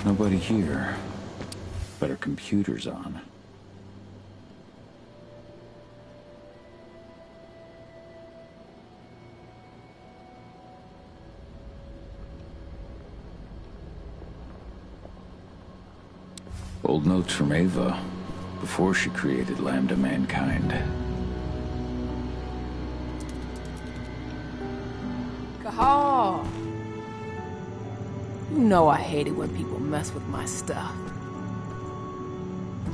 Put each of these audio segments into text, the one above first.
Nobody here. But our computer's on. Old notes from Ava, before she created Lambda Mankind. Cahal! You know I hate it when people mess with my stuff.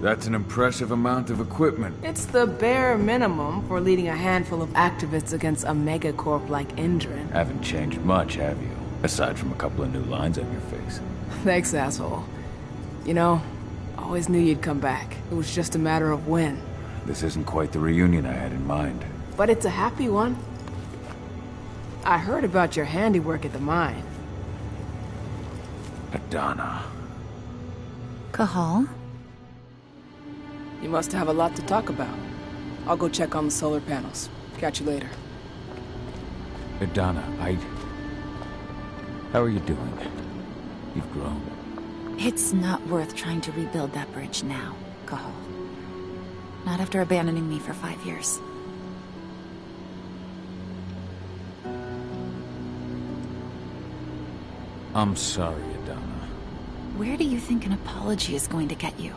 That's an impressive amount of equipment. It's the bare minimum for leading a handful of activists against a megacorp like Endron. Haven't changed much, have you? Aside from a couple of new lines on your face. Thanks, asshole. You know, always knew you'd come back. It was just a matter of when. This isn't quite the reunion I had in mind. But it's a happy one. I heard about your handiwork at the mine. Adana. Cahal? You must have a lot to talk about. I'll go check on the solar panels. Catch you later. Adana, how are you doing? You've grown. It's not worth trying to rebuild that bridge now, Cahal. Not after abandoning me for 5 years. I'm sorry, Adana. Where do you think an apology is going to get you?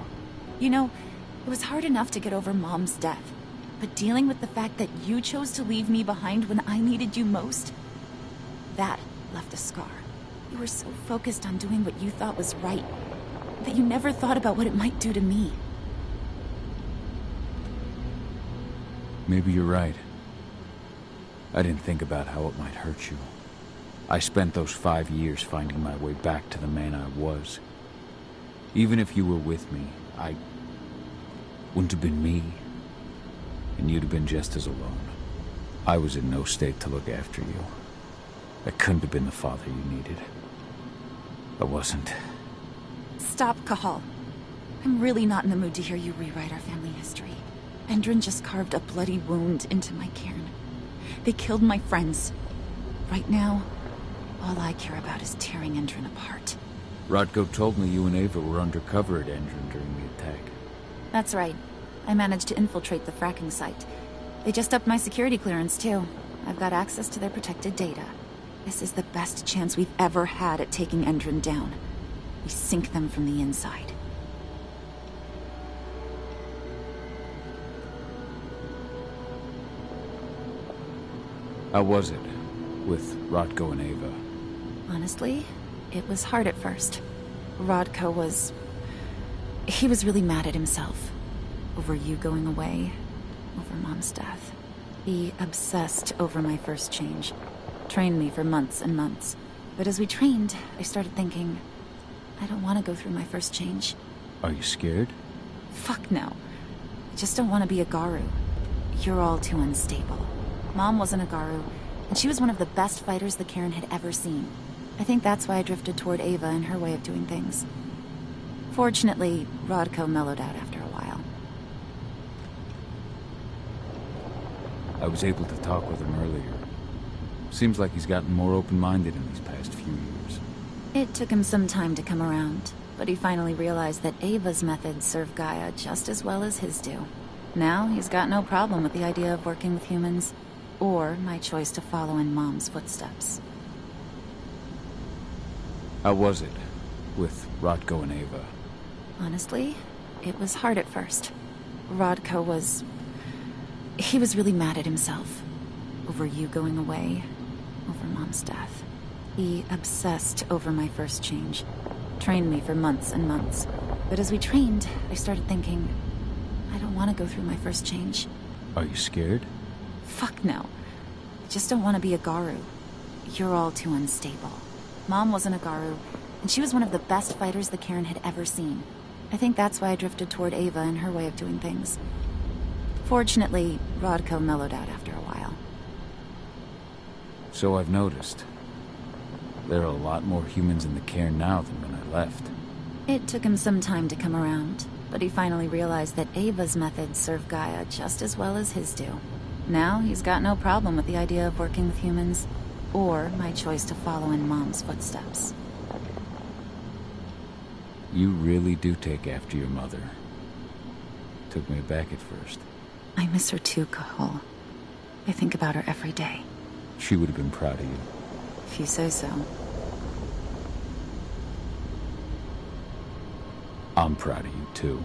You know, it was hard enough to get over Mom's death, but dealing with the fact that you chose to leave me behind when I needed you most, that left a scar. You were so focused on doing what you thought was right, that you never thought about what it might do to me. Maybe you're right. I didn't think about how it might hurt you. I spent those 5 years finding my way back to the man I was. Even if you were with me, I wouldn't have been me. And you'd have been just as alone. I was in no state to look after you. I couldn't have been the father you needed. I wasn't. Stop, Cahal. I'm really not in the mood to hear you rewrite our family history. Endron just carved a bloody wound into my cairn. They killed my friends. Right now, all I care about is tearing Endron apart. Rodko told me you and Ava were undercover at Endron during the attack. That's right. I managed to infiltrate the fracking site. They just upped my security clearance, too. I've got access to their protected data. This is the best chance we've ever had at taking Endron down. We sink them from the inside. How was it with Rodko and Ava? Honestly, it was hard at first. Rodko was... he was really mad at himself. Over you going away. Over Mom's death. He obsessed over my first change. Trained me for months and months. But as we trained, I started thinking, I don't want to go through my first change. Are you scared? Fuck no. I just don't want to be a Garu. You're all too unstable. Mom wasn't a Garu, and she was one of the best fighters the Cairn had ever seen. I think that's why I drifted toward Ava and her way of doing things. Fortunately, Rodko mellowed out after a while. I was able to talk with him earlier. Seems like he's gotten more open-minded in these past few years. It took him some time to come around, but he finally realized that Ava's methods serve Gaia just as well as his do. Now, he's got no problem with the idea of working with humans, or my choice to follow in Mom's footsteps. How was it with Rodko and Ava? Honestly, it was hard at first. Rodko was... he was really mad at himself. Over you going away. Over Mom's death. He obsessed over my first change. Trained me for months and months. But as we trained, I started thinking, I don't want to go through my first change. Are you scared? Fuck no. I just don't want to be a Garu. You're all too unstable. Mom wasn't a Garu, and she was one of the best fighters the Cairn had ever seen. I think that's why I drifted toward Ava and her way of doing things. Fortunately, Rodko mellowed out after a while. So I've noticed. There are a lot more humans in the Cairn now than when I left. It took him some time to come around, but he finally realized that Ava's methods serve Gaia just as well as his do. Now, he's got no problem with the idea of working with humans, or my choice to follow in Mom's footsteps. You really do take after your mother. Took me aback at first. I miss her too, Cahal. I think about her every day. She would have been proud of you. If you say so. I'm proud of you, too.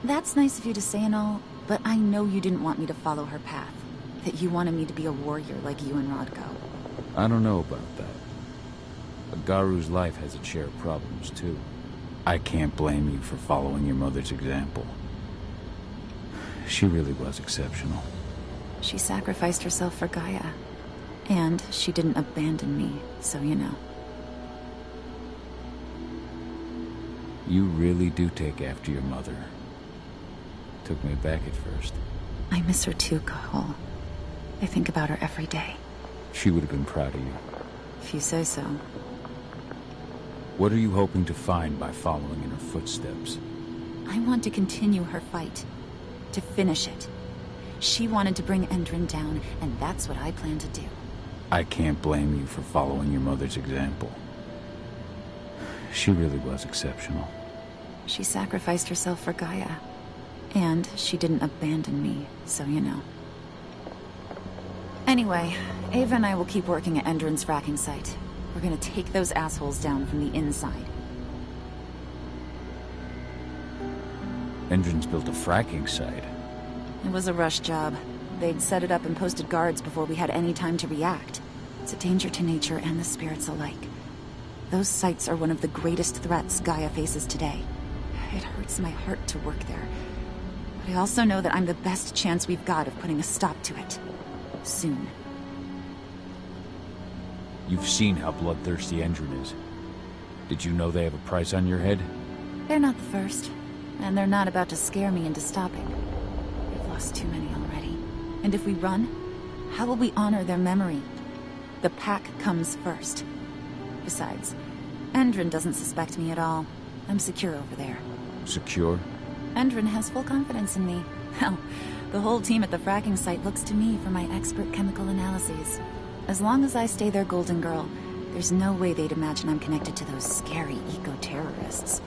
That's nice of you to say and all, but I know you didn't want me to follow her path. That you wanted me to be a warrior like you and Rodko. I don't know about that. A Garu's life has its share of problems, too. I can't blame you for following your mother's example. She really was exceptional. She sacrificed herself for Gaia. And she didn't abandon me, so you know. You really do take after your mother. Took me aback at first. I miss her too, Cahal. I think about her every day. She would have been proud of you. If you say so. What are you hoping to find by following in her footsteps? I want to continue her fight. To finish it. She wanted to bring Endron down, and that's what I plan to do. I can't blame you for following your mother's example. She really was exceptional. She sacrificed herself for Gaia. And she didn't abandon me, so you know. Anyway, Ava and I will keep working at Endron's fracking site. We're gonna take those assholes down from the inside. Endron's built a fracking site. It was a rush job. They'd set it up and posted guards before we had any time to react. It's a danger to nature and the spirits alike. Those sites are one of the greatest threats Gaia faces today. It hurts my heart to work there. But I also know that I'm the best chance we've got of putting a stop to it. Soon. You've seen how bloodthirsty Endron is. Did you know they have a price on your head? They're not the first. And they're not about to scare me into stopping. We've lost too many already. And if we run, how will we honor their memory? The pack comes first. Besides, Endron doesn't suspect me at all. I'm secure over there. Secure? Endron has full confidence in me. Hell, the whole team at the fracking site looks to me for my expert chemical analyses. As long as I stay their golden girl, there's no way they'd imagine I'm connected to those scary eco-terrorists.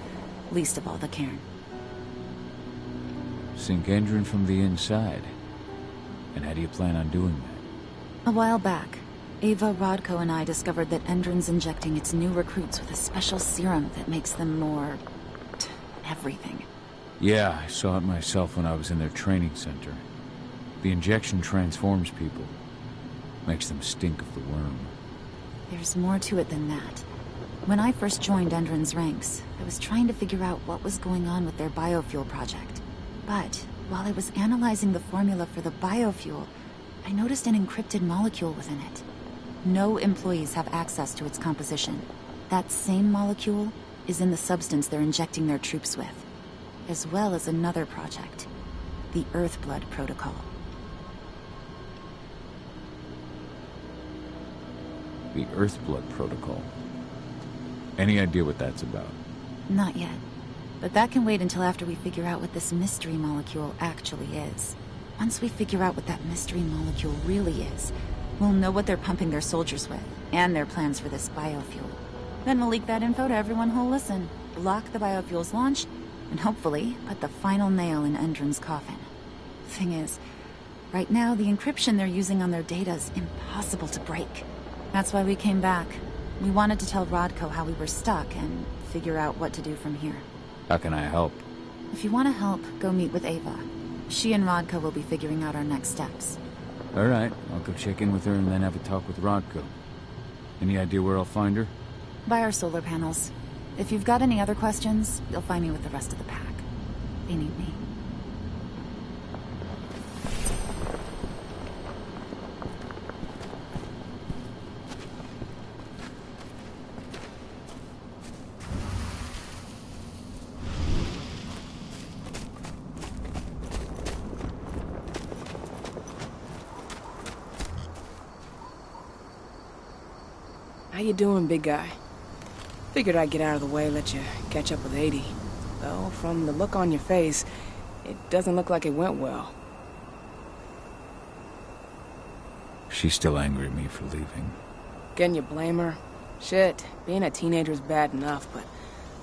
Least of all the Cairn. Sink Endron from the inside. And how do you plan on doing that? A while back, Ava, Rodko, and I discovered that Endron's injecting its new recruits with a special serum that makes them more... everything. Yeah, I saw it myself when I was in their training center. The injection transforms people. Makes them stink of the worm. There's more to it than that. When I first joined Endron's ranks, I was trying to figure out what was going on with their biofuel project. But while I was analyzing the formula for the biofuel, I noticed an encrypted molecule within it. No employees have access to its composition. That same molecule is in the substance they're injecting their troops with, as well as another project, the Earthblood Protocol. The Earthblood Protocol. Any idea what that's about? Not yet. But that can wait until after we figure out what this mystery molecule actually is. Once we figure out what that mystery molecule really is, we'll know what they're pumping their soldiers with, and their plans for this biofuel. Then we'll leak that info to everyone who'll listen, block the biofuel's launch, and hopefully put the final nail in Endron's coffin. Thing is, right now the encryption they're using on their data's impossible to break. That's why we came back. We wanted to tell Rodko how we were stuck and figure out what to do from here. How can I help? If you want to help, go meet with Ava. She and Rodko will be figuring out our next steps. All right, I'll go check in with her and then have a talk with Rodko. Any idea where I'll find her? By our solar panels. If you've got any other questions, you'll find me with the rest of the pack. They need me. How you doing, big guy? Figured I'd get out of the way, let you catch up with 80. Though, from the look on your face, it doesn't look like it went well. She's still angry at me for leaving. Can you blame her? Shit, being a teenager's bad enough, but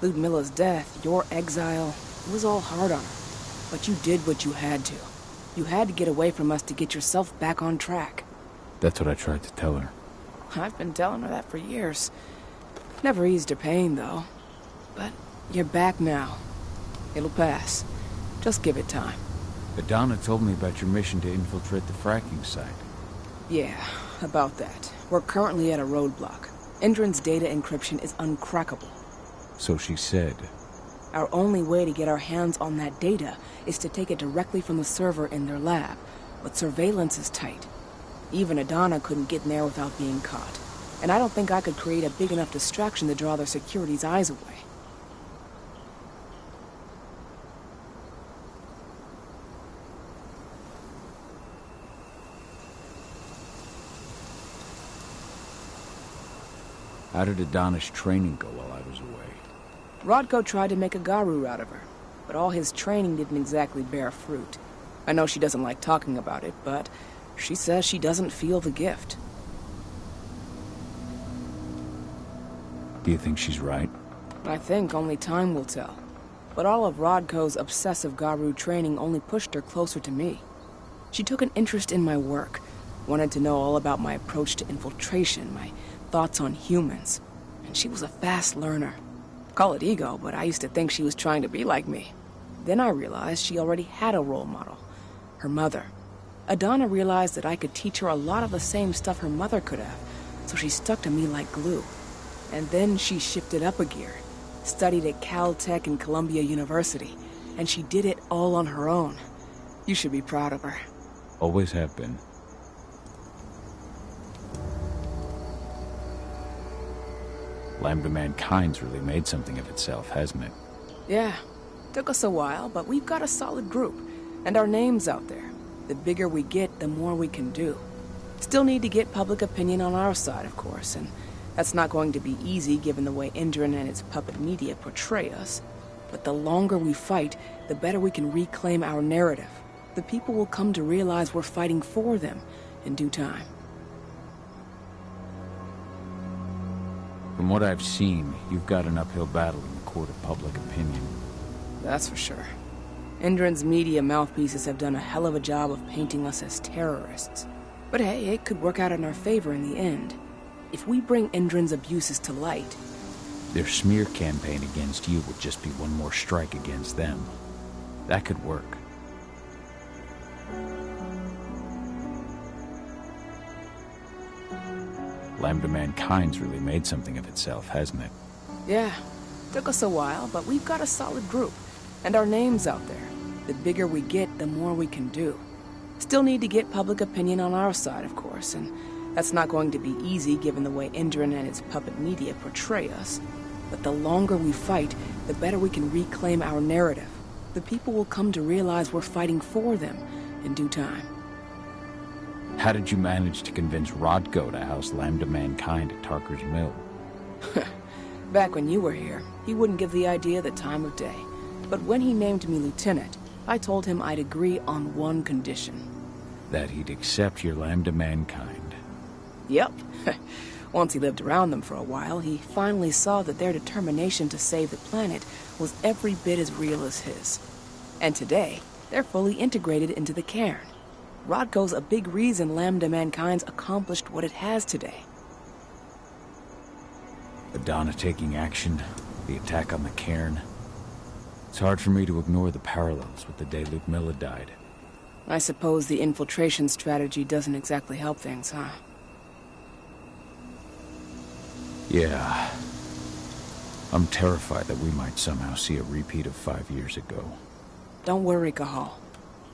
Ludmilla's death, your exile, it was all hard on her. But you did what you had to. You had to get away from us to get yourself back on track. That's what I tried to tell her. I've been telling her that for years. Never eased her pain, though. But you're back now. It'll pass. Just give it time. Adana told me about your mission to infiltrate the fracking site. Yeah, about that. We're currently at a roadblock. Endron's data encryption is uncrackable. So she said. Our only way to get our hands on that data is to take it directly from the server in their lab, but surveillance is tight. Even Adana couldn't get in there without being caught. And I don't think I could create a big enough distraction to draw their security's eyes away. How did Adana's training go while I was away? Rodko tried to make a Garu out of her, but all his training didn't exactly bear fruit. I know she doesn't like talking about it, but she says she doesn't feel the gift. Do you think she's right? I think only time will tell. But all of Rodko's obsessive Garu training only pushed her closer to me. She took an interest in my work, wanted to know all about my approach to infiltration, my thoughts on humans, and she was a fast learner. Call it ego, but I used to think she was trying to be like me. Then I realized she already had a role model, her mother. Adana realized that I could teach her a lot of the same stuff her mother could have, so she stuck to me like glue. And then she shifted up a gear, studied at Caltech and Columbia University, and she did it all on her own. You should be proud of her. Always have been. Lambda Mankind's really made something of itself, hasn't it? Yeah. Took us a while, but we've got a solid group. And our name's out there. The bigger we get, the more we can do. Still need to get public opinion on our side, of course, and that's not going to be easy given the way Endron and its puppet media portray us. But the longer we fight, the better we can reclaim our narrative. The people will come to realize we're fighting for them in due time. From what I've seen, you've got an uphill battle in the court of public opinion. That's for sure. Endron's media mouthpieces have done a hell of a job of painting us as terrorists. But hey, it could work out in our favor in the end. If we bring Endron's abuses to light... Their smear campaign against you would just be one more strike against them. That could work. Lambda Mankind's really made something of itself, hasn't it? Yeah. Took us a while, but we've got a solid group. And our name's out there. The bigger we get, the more we can do. Still need to get public opinion on our side, of course, and that's not going to be easy given the way Endron and its puppet media portray us. But the longer we fight, the better we can reclaim our narrative. The people will come to realize we're fighting for them in due time. How did you manage to convince Rodko to house Lambda Mankind at Tarker's Mill? Back when you were here, he wouldn't give the idea the time of day. But when he named me lieutenant, I told him I'd agree on one condition. That he'd accept your Lambda Mankind. Yep. Once he lived around them for a while, he finally saw that their determination to save the planet was every bit as real as his. And today, they're fully integrated into the cairn. Rodko's a big reason Lambda Mankind's accomplished what it has today. Adana taking action, the attack on the cairn. It's hard for me to ignore the parallels with the day Ludmilla died. I suppose the infiltration strategy doesn't exactly help things, huh? Yeah. I'm terrified that we might somehow see a repeat of 5 years ago. Don't worry, Cahal.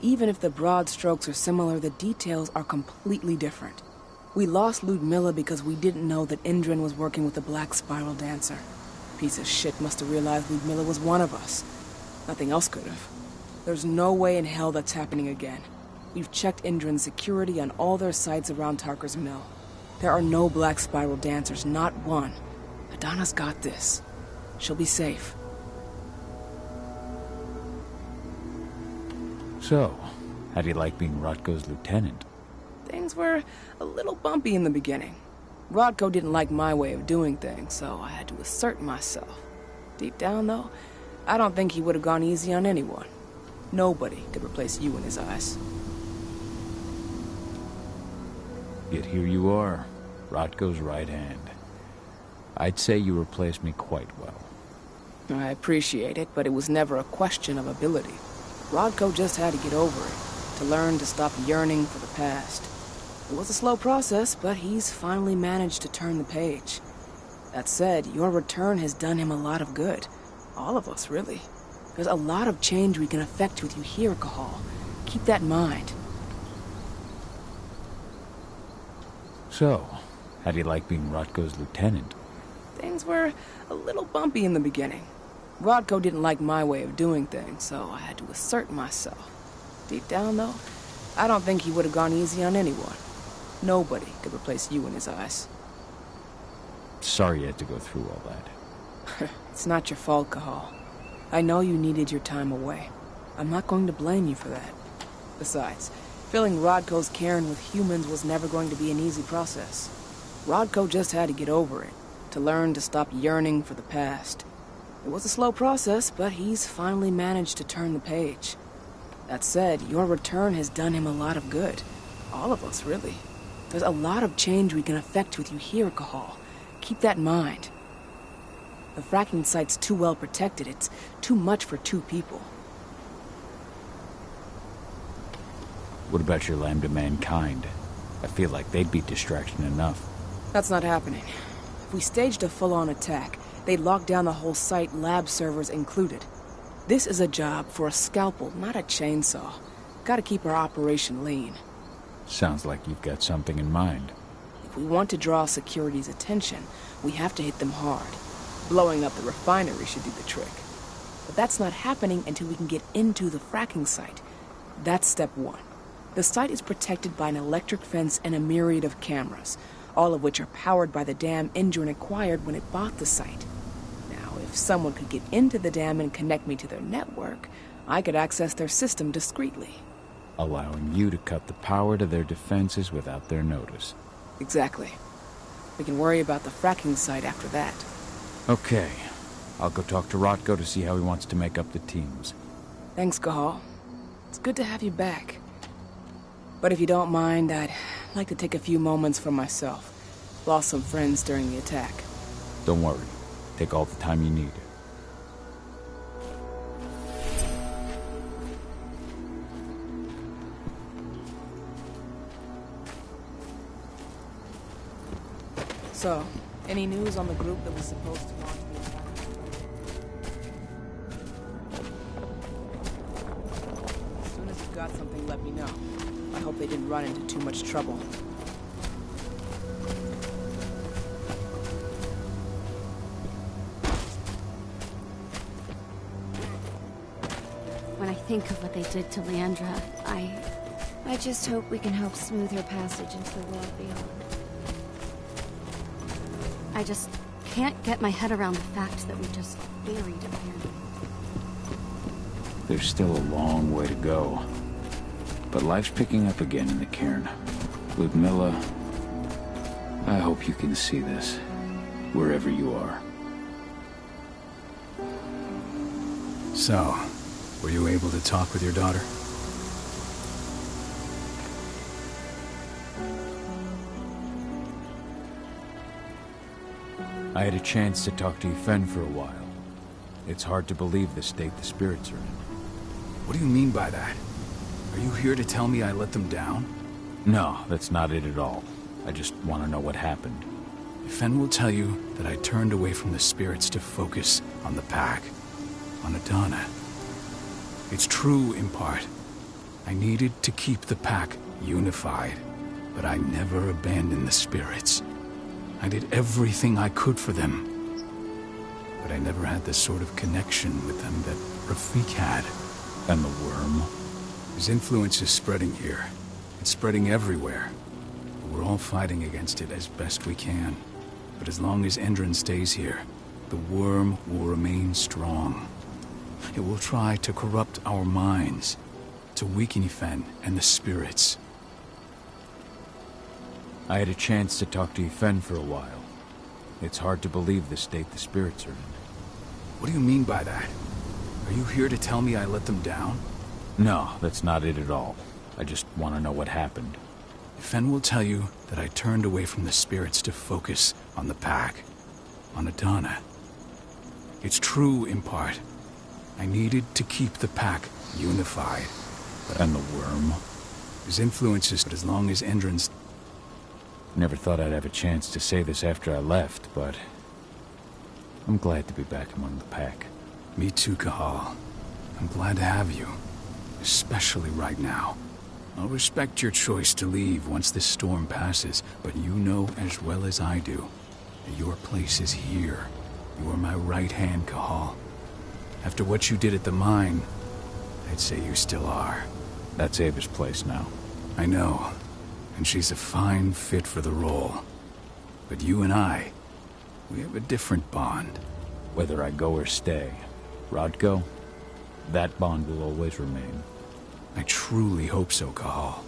Even if the broad strokes are similar, the details are completely different. We lost Ludmilla because we didn't know that Endron was working with the Black Spiral Dancer. Piece of shit must have realized Ludmilla was one of us. Nothing else could have. There's no way in hell that's happening again. We've checked Endron's security on all their sites around Tarker's Mill. There are no Black Spiral Dancers, not one. Adana's got this. She'll be safe. So, how do you like being Rodko's lieutenant? Things were a little bumpy in the beginning. Rodko didn't like my way of doing things, so I had to assert myself. Deep down, though, I don't think he would have gone easy on anyone. Nobody could replace you in his eyes. Yet here you are, Rotko's right hand. I'd say you replaced me quite well. I appreciate it, but it was never a question of ability. Rodko just had to get over it, to learn to stop yearning for the past. It was a slow process, but he's finally managed to turn the page. That said, your return has done him a lot of good. All of us, really. There's a lot of change we can effect with you here, Cahal. Keep that in mind. So, how do you like being Rotko's lieutenant? Things were a little bumpy in the beginning. Rodko didn't like my way of doing things, so I had to assert myself. Deep down, though, I don't think he would have gone easy on anyone. Nobody could replace you in his eyes. Sorry you had to go through all that. It's not your fault, Cahal. I know you needed your time away. I'm not going to blame you for that. Besides, filling Rodko's cairn with humans was never going to be an easy process. Rodko just had to get over it, to learn to stop yearning for the past. It was a slow process, but he's finally managed to turn the page. That said, your return has done him a lot of good. All of us, really. There's a lot of change we can effect with you here, Cahal. Keep that in mind. The fracking site's too well protected. It's too much for two people. What about your Lambda Mankind? I feel like they'd be distraction enough. That's not happening. If we staged a full-on attack, they'd lock down the whole site, lab servers included. This is a job for a scalpel, not a chainsaw. Gotta keep our operation lean. Sounds like you've got something in mind. If we want to draw security's attention, we have to hit them hard. Blowing up the refinery should do the trick. But that's not happening until we can get into the fracking site. That's step one. The site is protected by an electric fence and a myriad of cameras, all of which are powered by the dam Endron acquired when it bought the site. Now, if someone could get into the dam and connect me to their network, I could access their system discreetly. Allowing you to cut the power to their defenses without their notice. Exactly. We can worry about the fracking site after that. Okay. I'll go talk to Rotko to see how he wants to make up the teams. Thanks, Cahal. It's good to have you back. But if you don't mind, I'd like to take a few moments for myself. Lost some friends during the attack. Don't worry. Take all the time you need. So, any news on the group that was supposed to launch the attack? As soon as you've got something, let me know. I hope they didn't run into too much trouble. When I think of what they did to Leandra, I just hope we can help smooth her passage into the world beyond. I just can't get my head around the fact that we just buried Iron. There's still a long way to go. But life's picking up again in the cairn. Ludmilla, I hope you can see this, wherever you are. So, were you able to talk with your daughter? I had a chance to talk to Yfen for a while. It's hard to believe the state the spirits are in. What do you mean by that? Are you here to tell me I let them down? No, that's not it at all. I just want to know what happened. Yfen will tell you that I turned away from the spirits to focus on the pack, on Adana. It's true in part. I needed to keep the pack unified, but I never abandoned the spirits. I did everything I could for them. But I never had the sort of connection with them that Rafik had. And the worm? His influence is spreading here. It's spreading everywhere. We're all fighting against it as best we can. But as long as Endron stays here, the worm will remain strong. It will try to corrupt our minds, to weaken Yfen and the spirits. I had a chance to talk to Yfen for a while. It's hard to believe the state the spirits are in. What do you mean by that? Are you here to tell me I let them down? No, that's not it at all. I just want to know what happened. Fen will tell you that I turned away from the spirits to focus on the pack, on Adana. It's true in part. I needed to keep the pack unified. And the worm? His influence is as long as Endron's... Never thought I'd have a chance to say this after I left, but... I'm glad to be back among the pack. Me too, Cahal. I'm glad to have you. Especially right now. I'll respect your choice to leave once this storm passes, but you know as well as I do that your place is here. You are my right hand, Cahal. After what you did at the mine, I'd say you still are. That's Ava's place now. I know, and she's a fine fit for the role. But you and I, we have a different bond. Whether I go or stay, Rodko, that bond will always remain. I truly hope so, Cahal.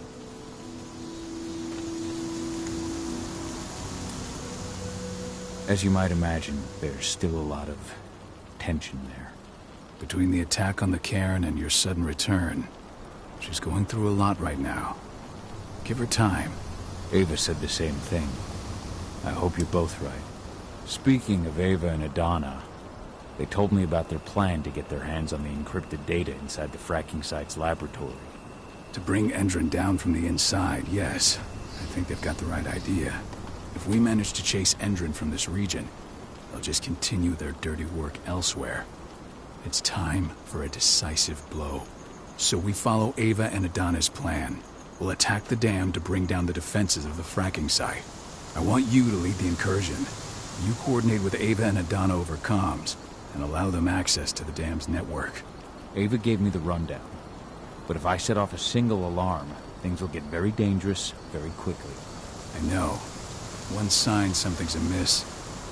As you might imagine, there's still a lot of tension there. Between the attack on the cairn and your sudden return, she's going through a lot right now. Give her time. Ava said the same thing. I hope you're both right. Speaking of Ava and Adana, they told me about their plan to get their hands on the encrypted data inside the fracking site's laboratory. To bring Endron down from the inside, yes. I think they've got the right idea. If we manage to chase Endron from this region, they'll just continue their dirty work elsewhere. It's time for a decisive blow. So we follow Ava and Adana's plan. We'll attack the dam to bring down the defenses of the fracking site. I want you to lead the incursion. You coordinate with Ava and Adana over comms, and allow them access to the dam's network. Ava gave me the rundown. But if I set off a single alarm, things will get very dangerous very quickly. I know. One sign something's amiss,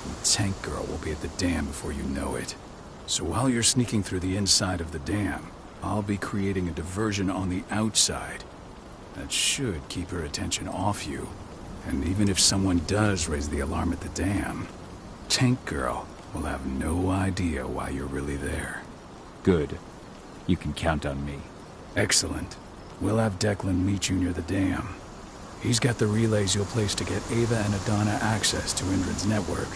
and the tank girl will be at the dam before you know it. So while you're sneaking through the inside of the dam, I'll be creating a diversion on the outside. That should keep her attention off you. And even if someone does raise the alarm at the dam, Tank Girl will have no idea why you're really there. Good. You can count on me. Excellent. We'll have Declan meet you near the dam. He's got the relays you'll place to get Ava and Adana access to Endron's network.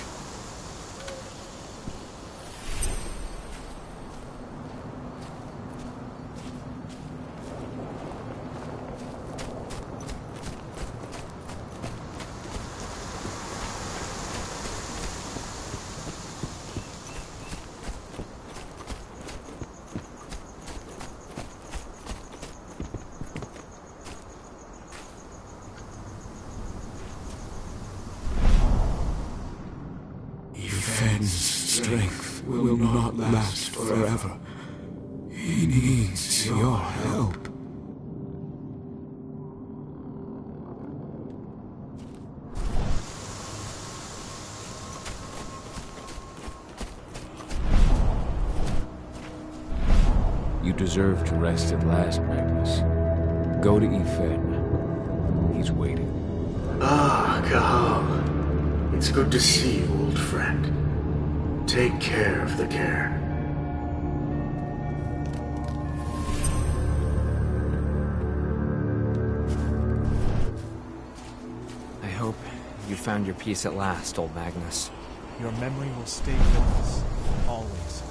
Fen's strength will not last forever. He needs your help. You deserve to rest at last, Magnus. Go to Efen. He's waiting. Ah, Cahal. It's good to see you, old friend. Take care of the cairn. I hope you found your peace at last, old Magnus. Your memory will stay with us, always.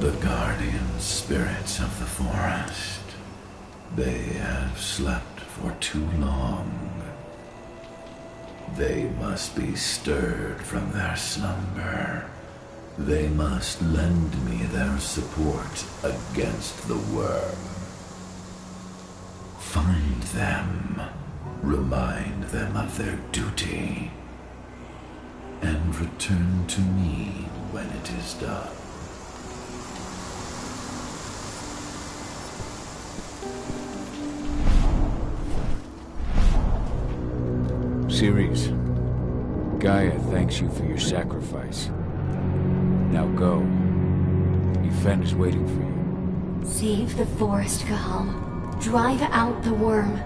The guardian spirits of the forest. They have slept for too long. They must be stirred from their slumber. They must lend me their support against the worm. Find them. Remind them of their duty. And return to me when it is done. Ceres, Gaia thanks you for your sacrifice. Now go. Efen is waiting for you. Save the forest, Cahal. Drive out the worm.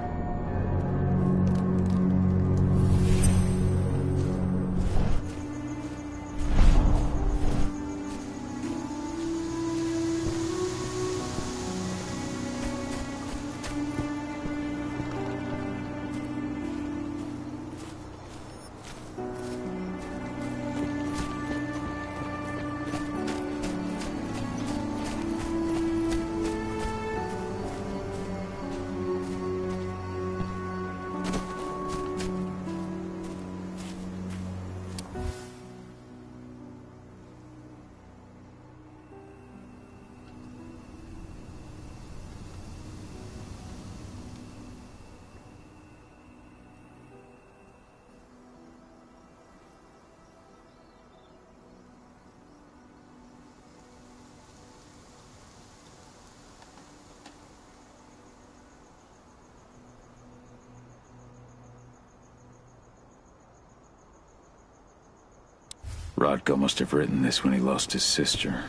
Rodko must have written this when he lost his sister.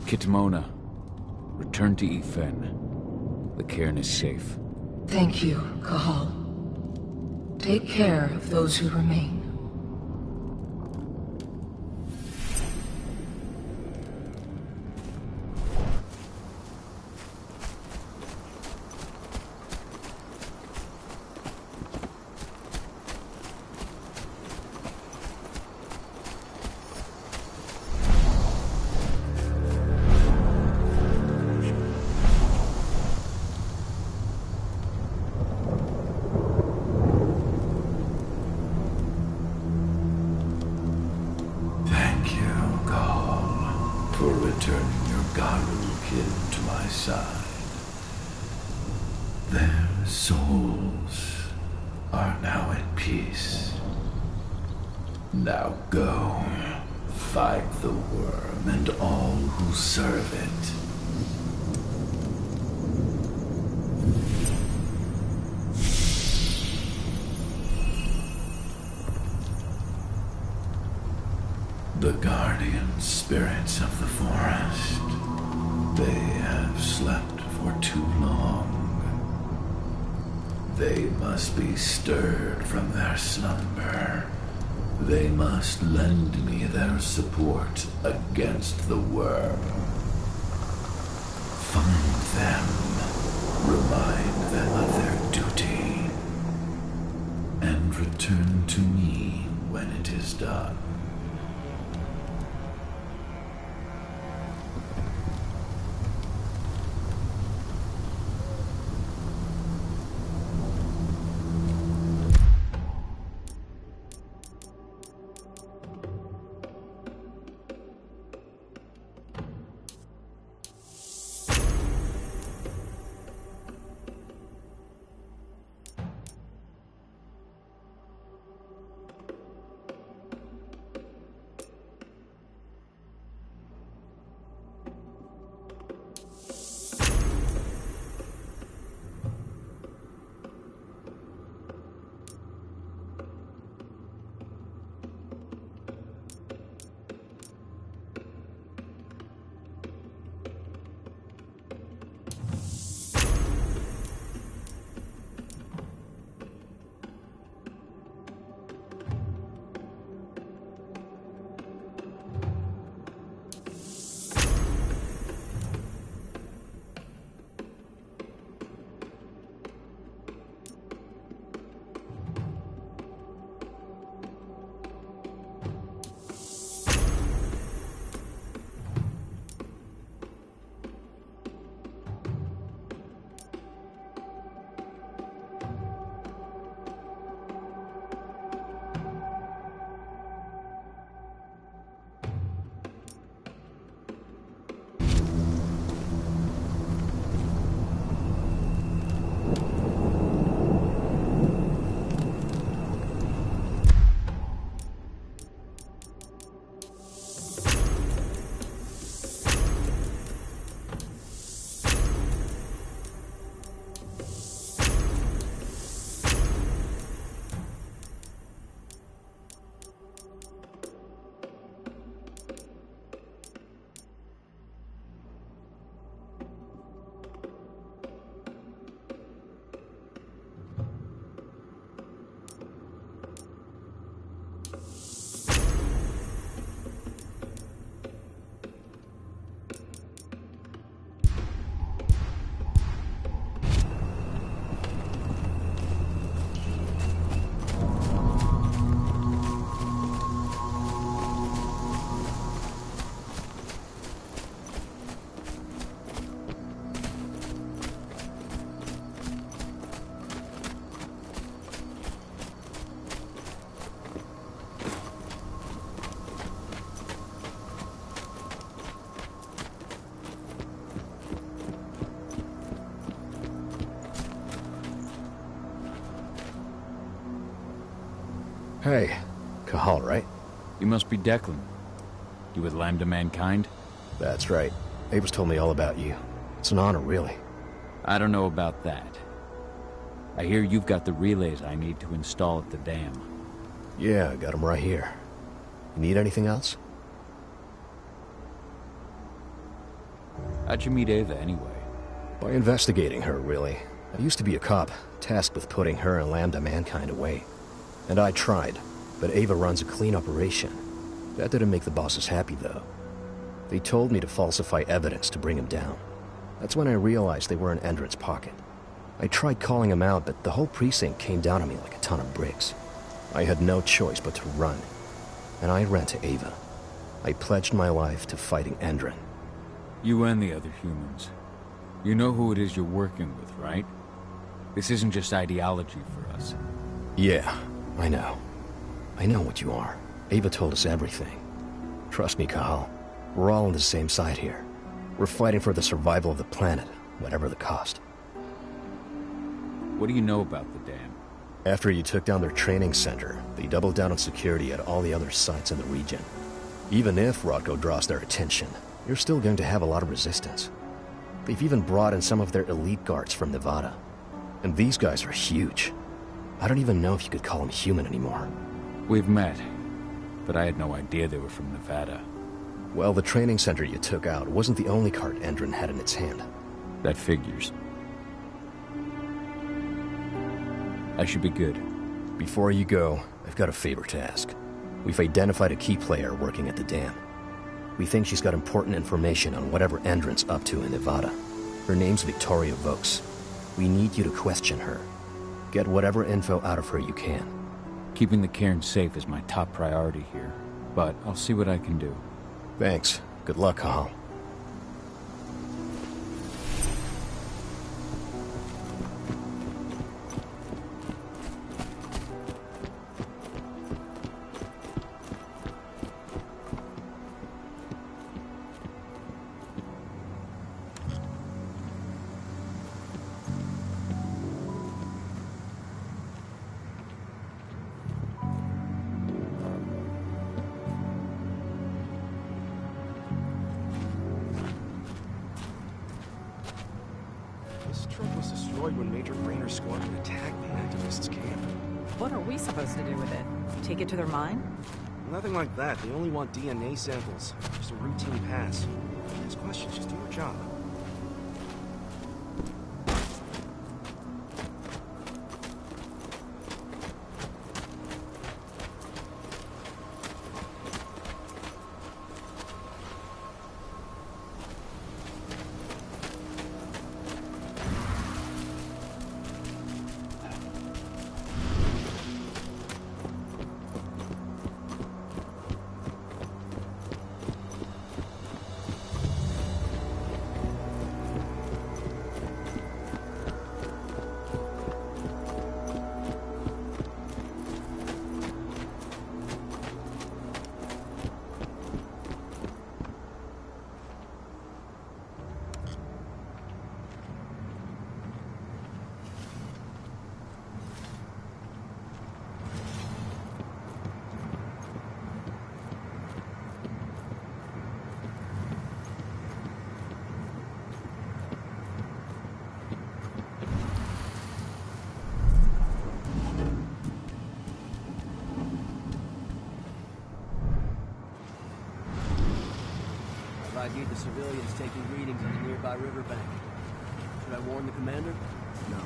Kitmona, return to Ifen. The cairn is safe. Thank you, Cahal. Take care of those who remain. Returning your Garu kin to my side. Their souls are now at peace. Now go, fight the worm and all who serve it. The guardian spirits of the forest, they have slept for too long. They must be stirred from their slumber. They must lend me their support against the worm. Find them, remind them of their duty, and return to me when it is done. Hey, Cahal, right? You must be Declan. You with Lambda Mankind? That's right. Ava's told me all about you. It's an honor, really. I don't know about that. I hear you've got the relays I need to install at the dam. Yeah, I got them right here. You need anything else? How'd you meet Ava, anyway? By investigating her, really. I used to be a cop, tasked with putting her and Lambda Mankind away. And I tried, but Ava runs a clean operation. That didn't make the bosses happy, though. They told me to falsify evidence to bring him down. That's when I realized they were in Endron's pocket. I tried calling him out, but the whole precinct came down on me like a ton of bricks. I had no choice but to run. And I ran to Ava. I pledged my life to fighting Endron. You and the other humans. You know who it is you're working with, right? This isn't just ideology for us. Yeah, I know. I know what you are. Ava told us everything. Trust me, Cahal. We're all on the same side here. We're fighting for the survival of the planet, whatever the cost. What do you know about the dam? After you took down their training center, they doubled down on security at all the other sites in the region. Even if Rodko draws their attention, you're still going to have a lot of resistance. They've even brought in some of their elite guards from Nevada. And these guys are huge. I don't even know if you could call them human anymore. We've met, but I had no idea they were from Nevada. Well, the training center you took out wasn't the only card Endron had in its hand. That figures. I should be good. Before you go, I've got a favor to ask. We've identified a key player working at the dam. We think she's got important information on whatever Endron's up to in Nevada. Her name's Victoria Vokes. We need you to question her. Get whatever info out of her you can. Keeping the cairn safe is my top priority here, but I'll see what I can do. Thanks. Good luck, Cahal. When Major Rayner's squadron attacked the activists' camp. What are we supposed to do with it? Take it to their mine? Nothing like that. They only want DNA samples. Just a routine pass. Ask questions, just do your job. I hear the civilians taking readings on the nearby riverbank. Should I warn the commander? No,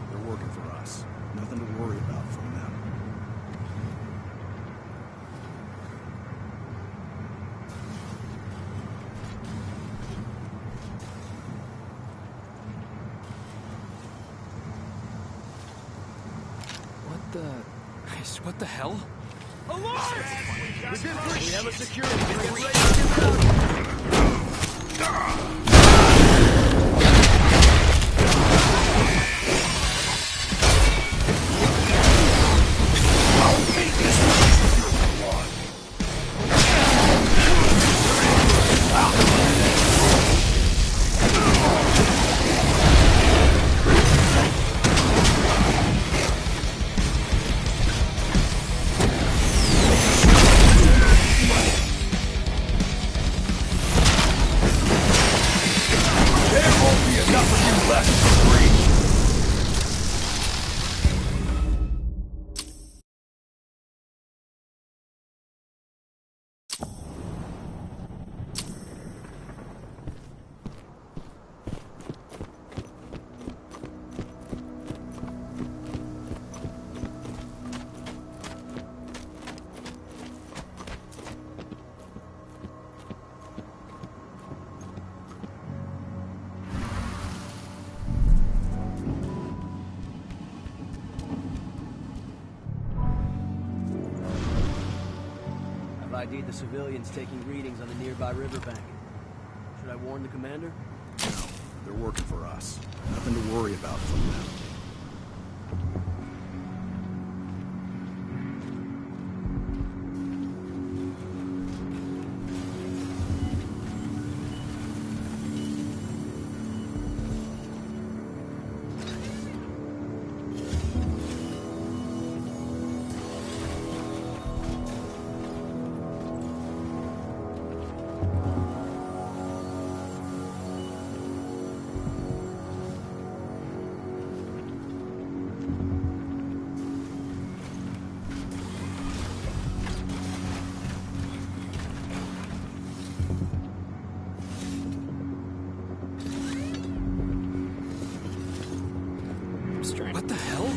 they're working for us. Nothing to worry about from them. What the hell? Alarm! We have a security. Get ready to get out. ID'd the civilians taking readings on the nearby riverbank. Should I warn the commander? No, they're working for us. Nothing to worry about from them. What the hell?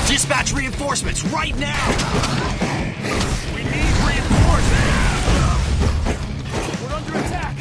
Dispatch reinforcements right now! We need reinforcements! We're under attack!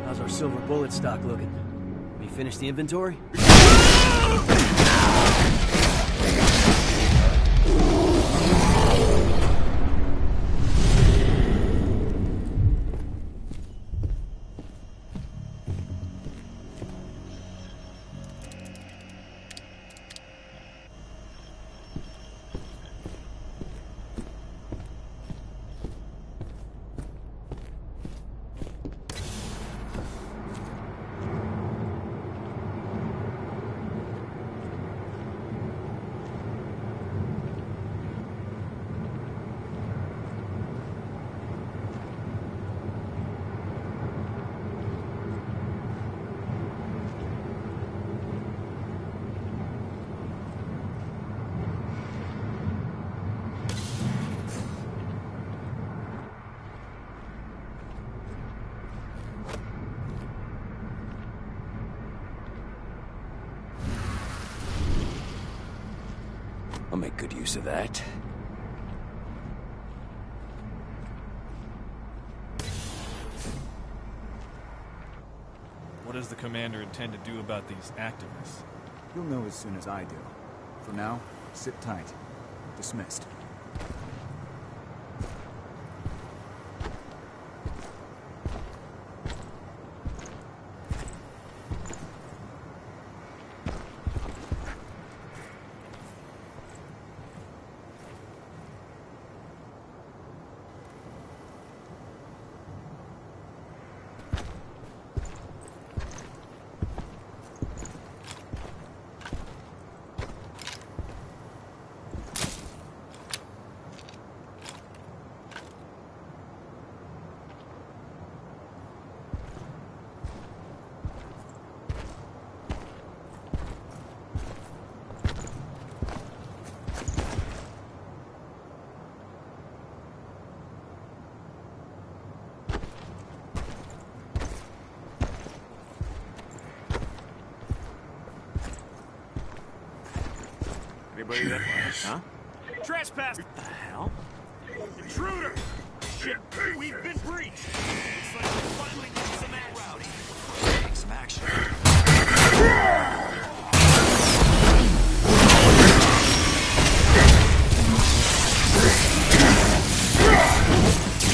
How's our silver bullet stock looking? We finished the inventory? I'll make good use of that. What does the commander intend to do about these activists? You'll know as soon as I do. For now, sit tight. Dismissed. Everybody there? Huh? Trespass! What the hell? Intruder! Shit, we've been breached! Looks like we're finally getting some action. Take some action.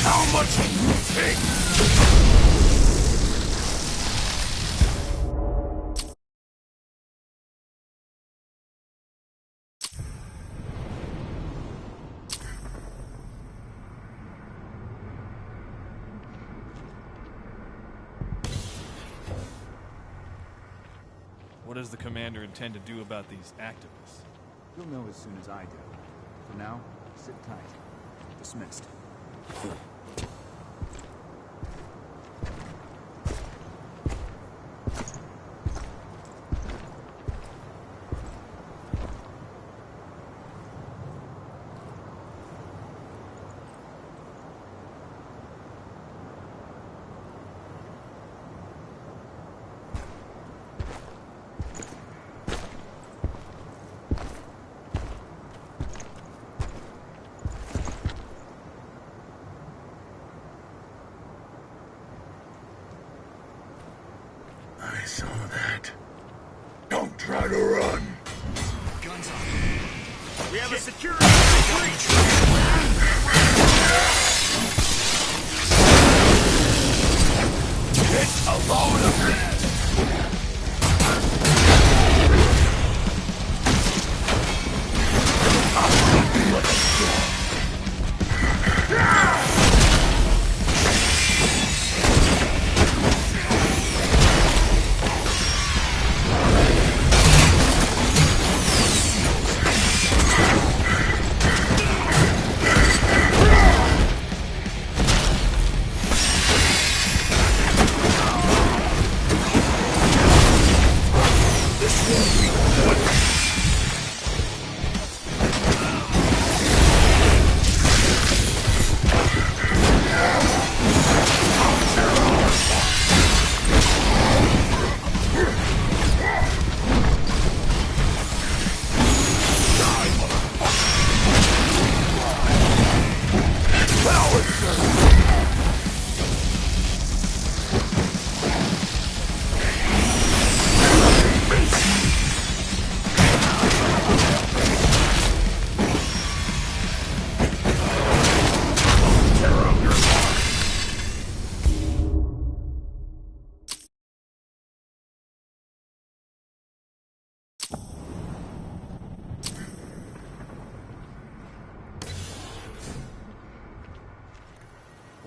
How much will you take? What does the commander intend to do about these activists? You'll know as soon as I do. For now, sit tight. Dismissed. I saw that. Don't try to run. Guns up. We have a security breach. It's a load of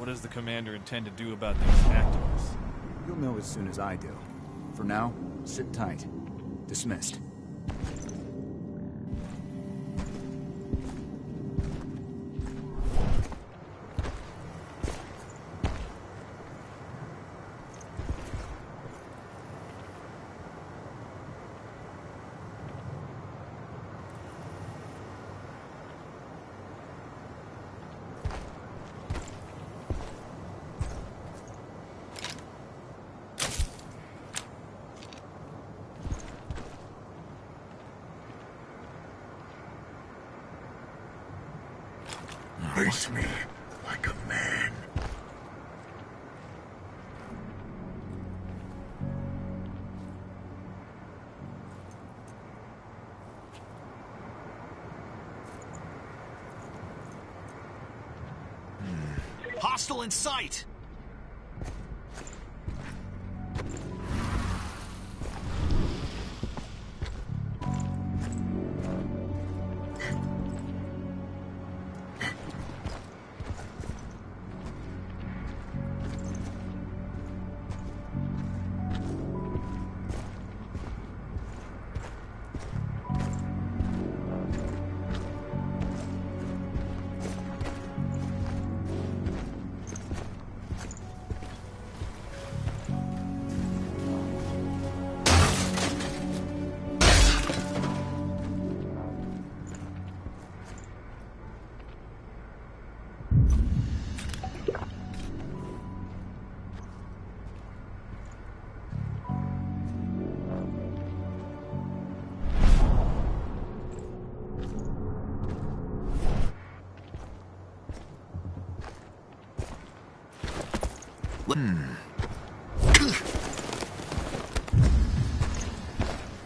What does the commander intend to do about these activists? You'll know as soon as I do. For now, sit tight. Dismissed. Face me like a man. Hostile in sight!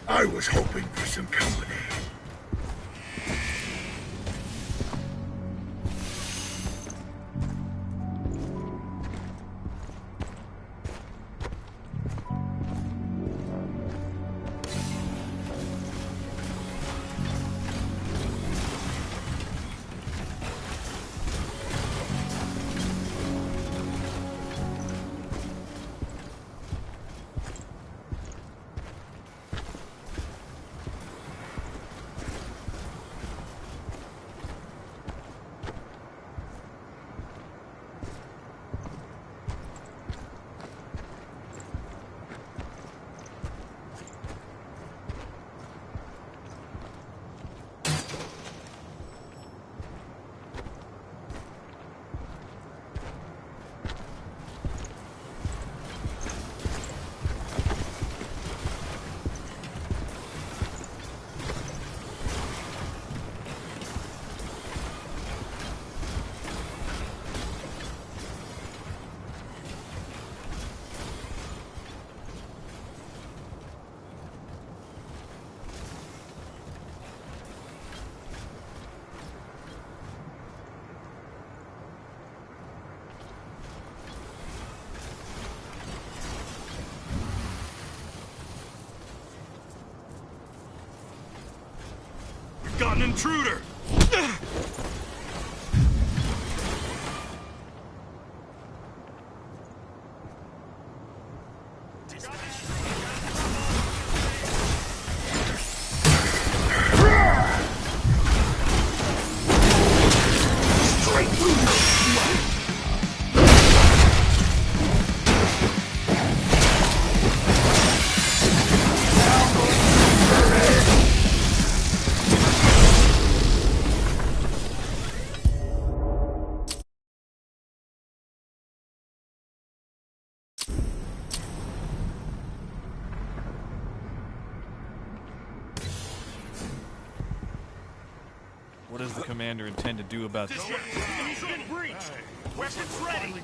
I was hoping for some company. Got an intruder! What does the commander intend to do about this? Weapons ready!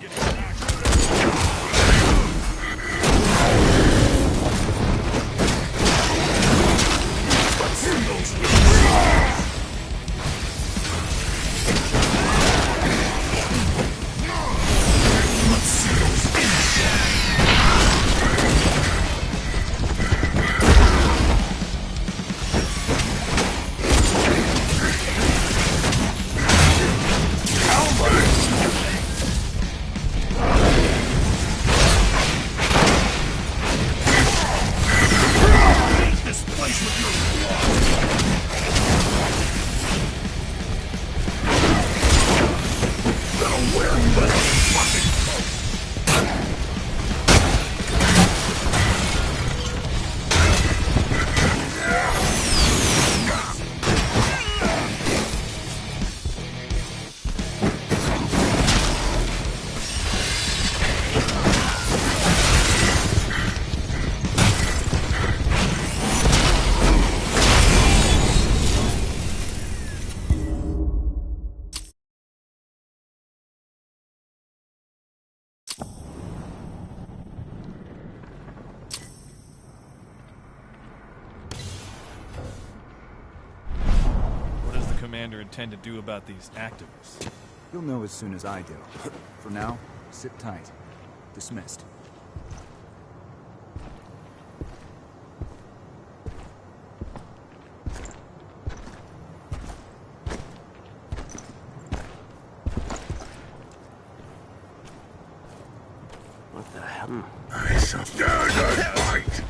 Commander intend to do about these activists? You'll know as soon as I do. For now, sit tight. Dismissed. What the hell? I suffered a fight.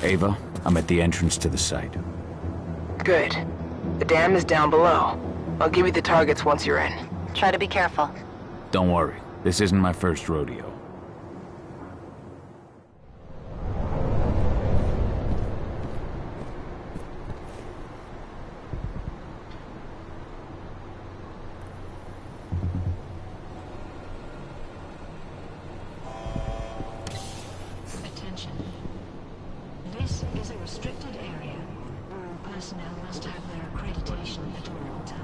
Ava, I'm at the entrance to the site. Good. The dam is down below. I'll give you the targets once you're in. Try to be careful. Don't worry, this isn't my first rodeo. Attention. This is a restricted area. Personnel must have their accreditation at all times.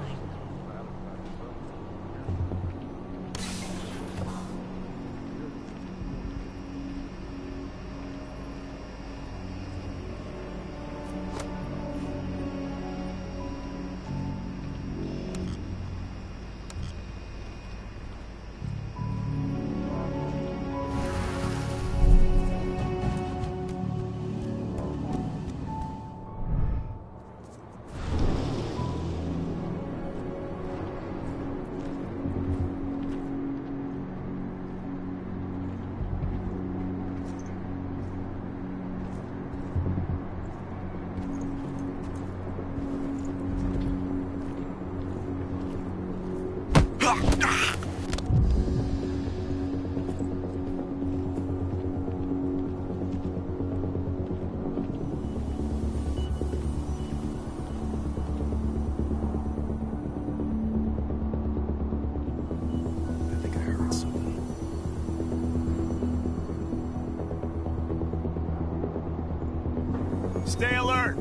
Stay alert!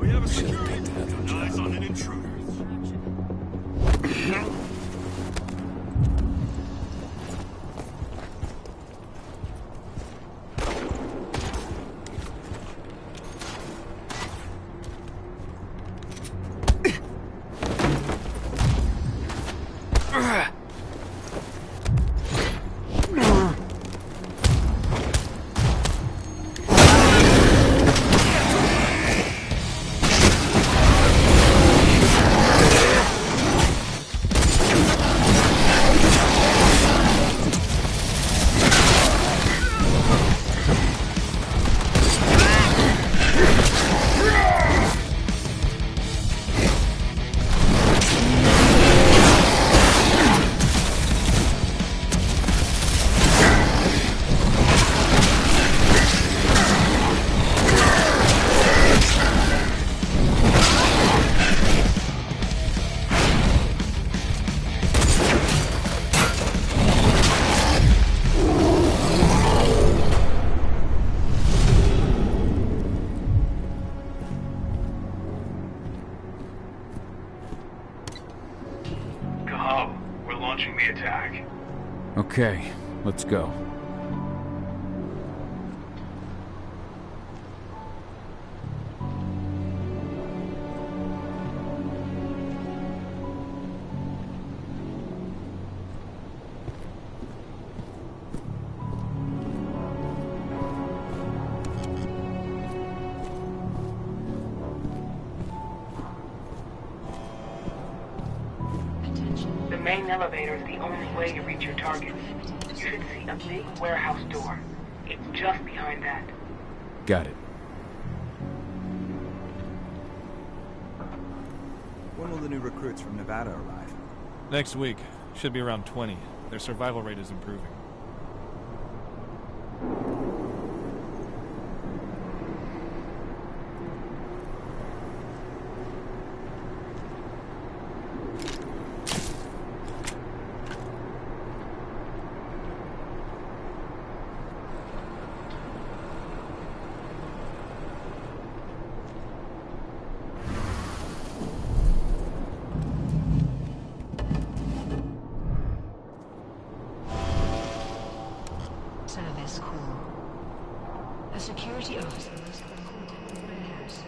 We have a security. Eyes on an intruder. We're launching the attack. Okay, let's go. The main elevator is the only way to reach your targets. You should see a big warehouse door. It's just behind that. Got it. When will the new recruits from Nevada arrive? Next week. Should be around 20. Their survival rate is improving. Service call. A security officer must contact the warehouse.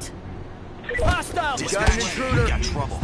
out. Hostile! We got an intruder! We got trouble.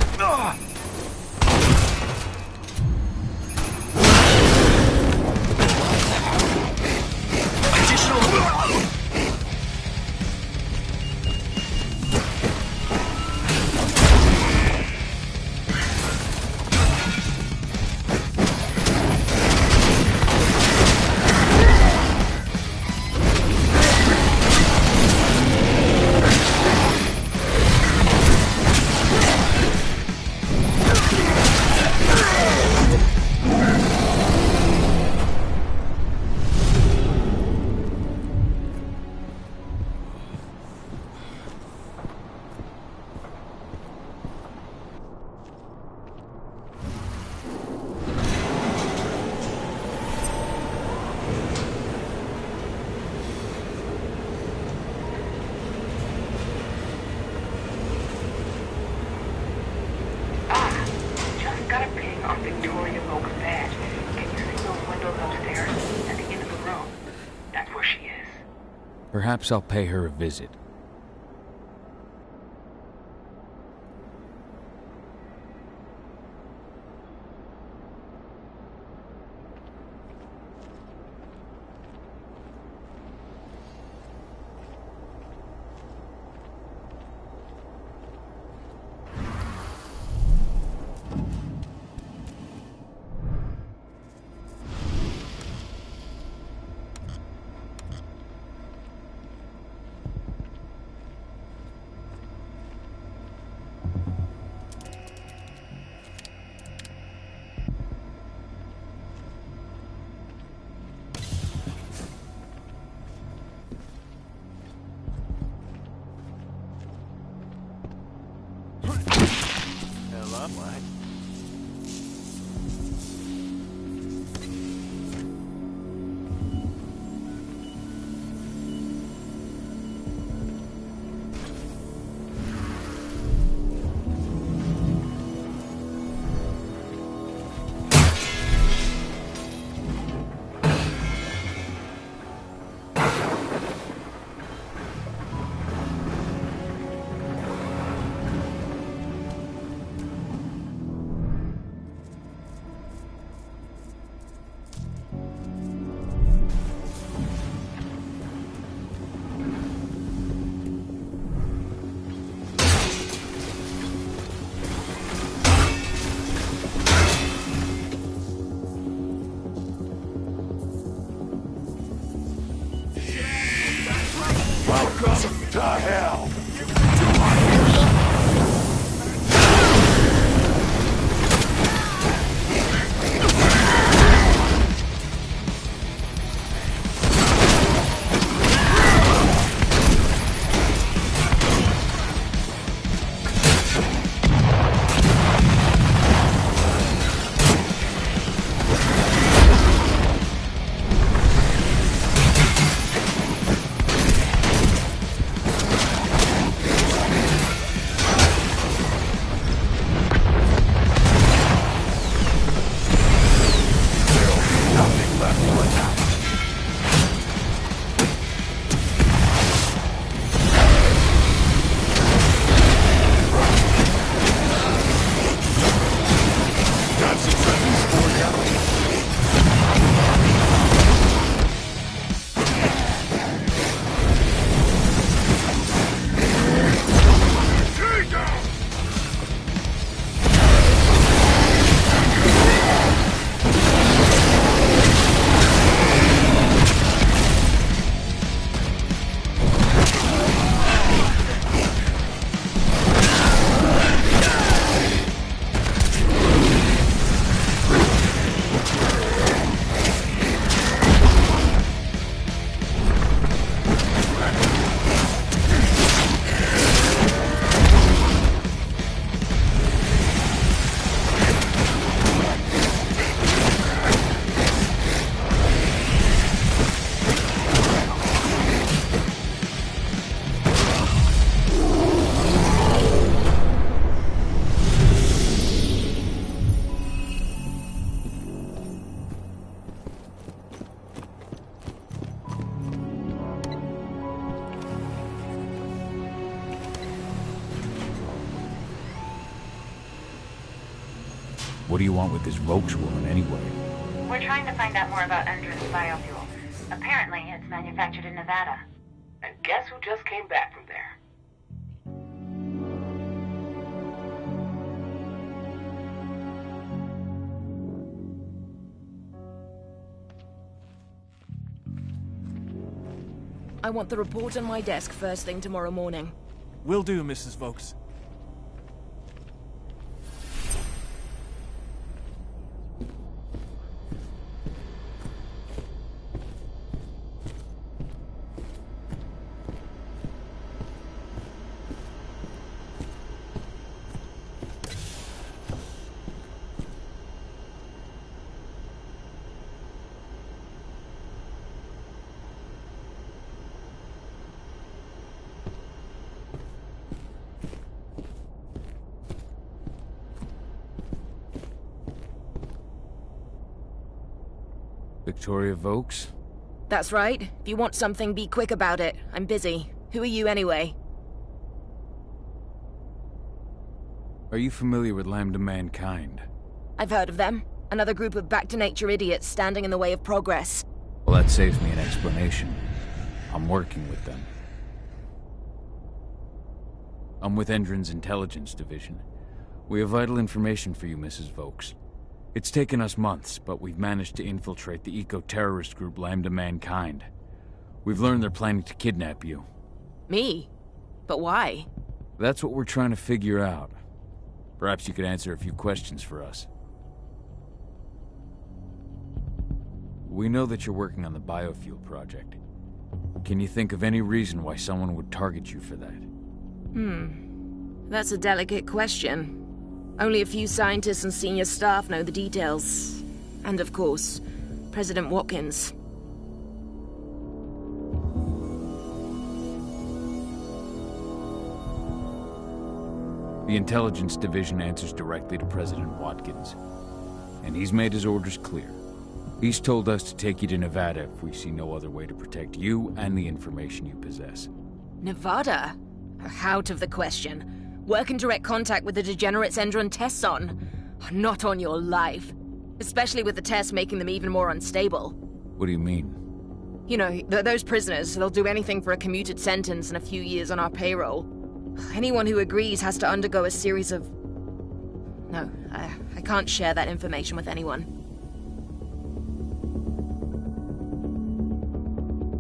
Perhaps I'll pay her a visit. What? Welcome to hell! What do you want with this Vokes woman, anyway? We're trying to find out more about Endron's biofuel. Apparently, it's manufactured in Nevada. And guess who just came back from there? I want the report on my desk first thing tomorrow morning. Will do, Mrs. Vokes. Victoria Vokes? That's right. If you want something, be quick about it. I'm busy. Who are you anyway? Are you familiar with Lambda Mankind? I've heard of them. Another group of back-to-nature idiots standing in the way of progress. Well, that saves me an explanation. I'm working with them. I'm with Endron's intelligence division. We have vital information for you, Mrs. Vokes. It's taken us months, but we've managed to infiltrate the eco-terrorist group Lambda Mankind. We've learned they're planning to kidnap you. Me? But why? That's what we're trying to figure out. Perhaps you could answer a few questions for us. We know that you're working on the biofuel project. Can you think of any reason why someone would target you for that? That's a delicate question. Only a few scientists and senior staff know the details. And of course, President Watkins. The intelligence division answers directly to President Watkins. And he's made his orders clear. He's told us to take you to Nevada if we see no other way to protect you and the information you possess. Nevada? Out of the question. Work in direct contact with the degenerates Endron tests on. Not on your life. Especially with the tests making them even more unstable. What do you mean? You know, those prisoners, they'll do anything for a commuted sentence and a few years on our payroll. Anyone who agrees has to undergo a series of... No, I can't share that information with anyone.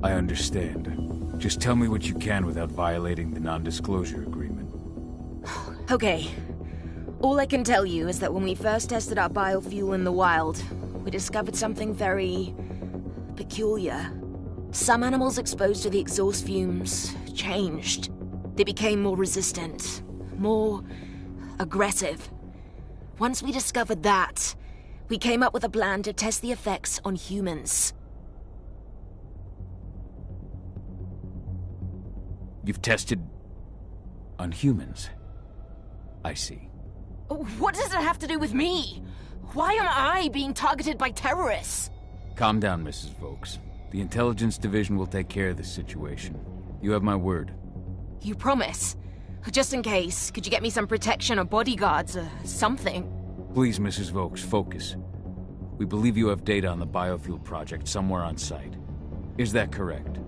I understand. Just tell me what you can without violating the non-disclosure agreement. Okay. All I can tell you is that when we first tested our biofuel in the wild, we discovered something very... peculiar. Some animals exposed to the exhaust fumes changed. They became more resistant, more aggressive. Once we discovered that, we came up with a plan to test the effects on humans. You've tested... on humans? I see. What does it have to do with me? Why am I being targeted by terrorists? Calm down, Mrs. Vokes. The intelligence division will take care of this situation. You have my word. You promise? Just in case, could you get me some protection or bodyguards or something? Please, Mrs. Vokes, focus. We believe you have data on the biofuel project somewhere on site. Is that correct?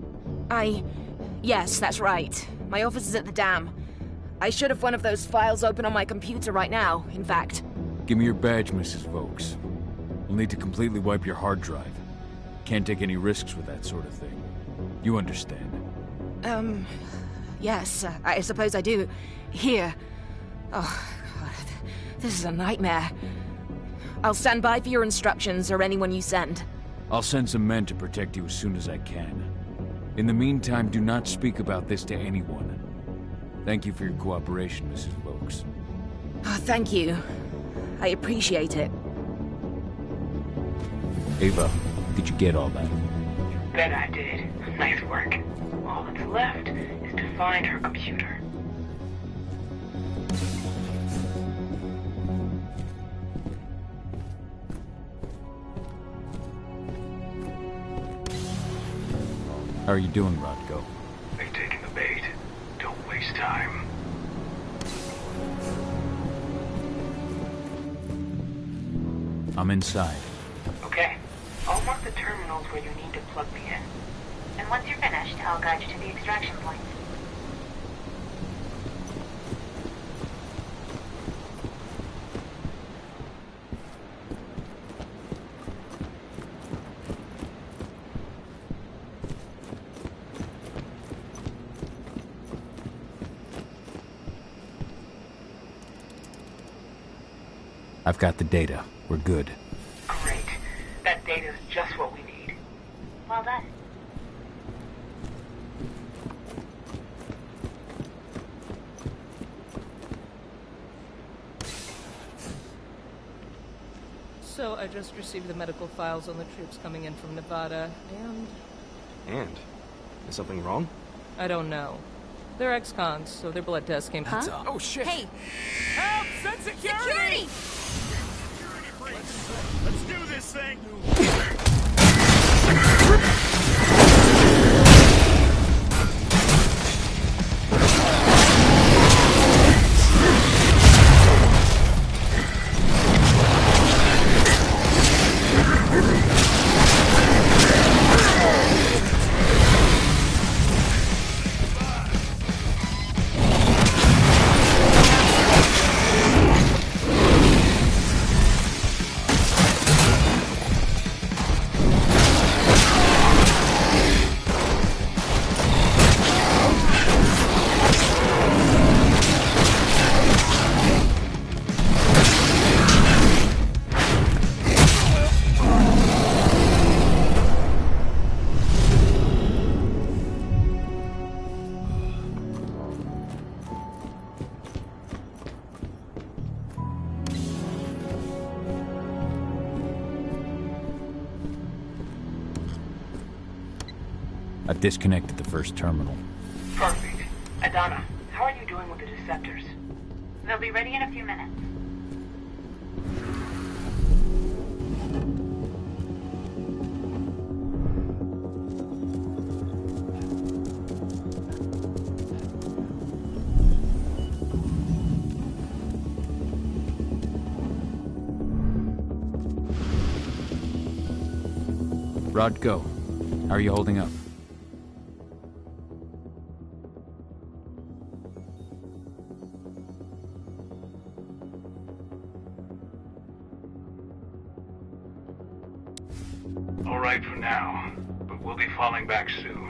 Yes, that's right. My office is at the dam. I should have one of those files open on my computer right now, in fact. Give me your badge, Mrs. Vokes. We'll need to completely wipe your hard drive. Can't take any risks with that sort of thing. You understand? Yes, I suppose I do. Here. Oh, God. This is a nightmare. I'll stand by for your instructions or anyone you send. I'll send some men to protect you as soon as I can. In the meantime, do not speak about this to anyone. Thank you for your cooperation, Mrs. Vokes. Oh, thank you. I appreciate it. Ava, did you get all that? Bet I did. Nice work. All that's left is to find her computer. How are you doing, Rodko? They taking the bait. Don't waste time. I'm inside. Okay. I'll mark the terminals where you need to plug me in. And once you're finished, I'll guide you to the extraction point. I've got the data. We're good. Great. That data's just what we need. Well done. So I just received the medical files on the troops coming in from Nevada, and... Is something wrong? I don't know. They're ex-cons, so their blood test came... Huh? Oh, shit! Hey! Help! Send security! Let's do this thing! I've disconnected the first terminal. Perfect. Adana, how are you doing with the deceptors? They'll be ready in a few minutes. Rod, go. How are you holding up? All right for now, but we'll be falling back soon.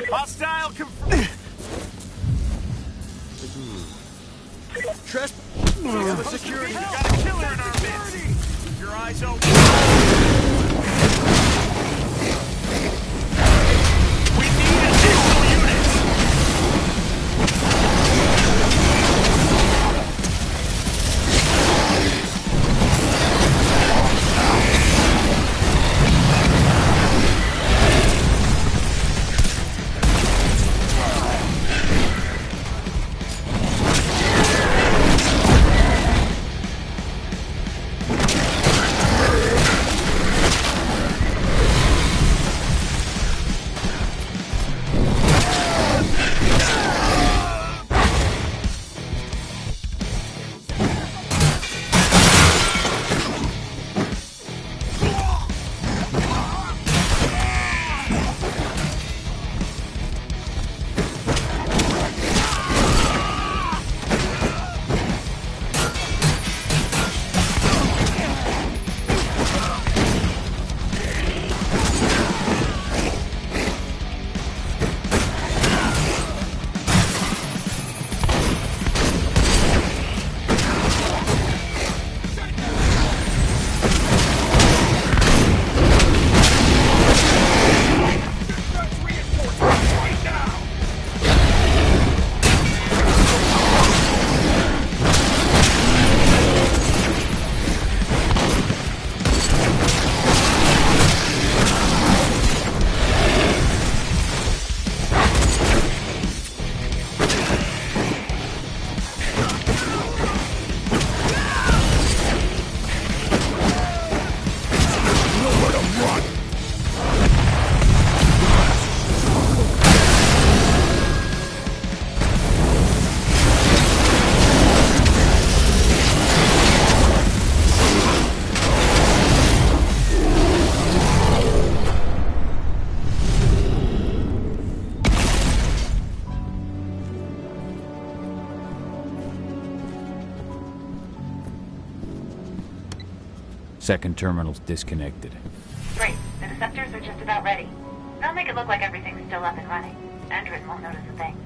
Hostile confirmed. We have a security. We got a killer in our midst. Keep your eyes open. We need additional units. Second terminal's disconnected. Great. The deceptors are just about ready. They'll make it look like everything's still up and running. Endron won't notice a thing.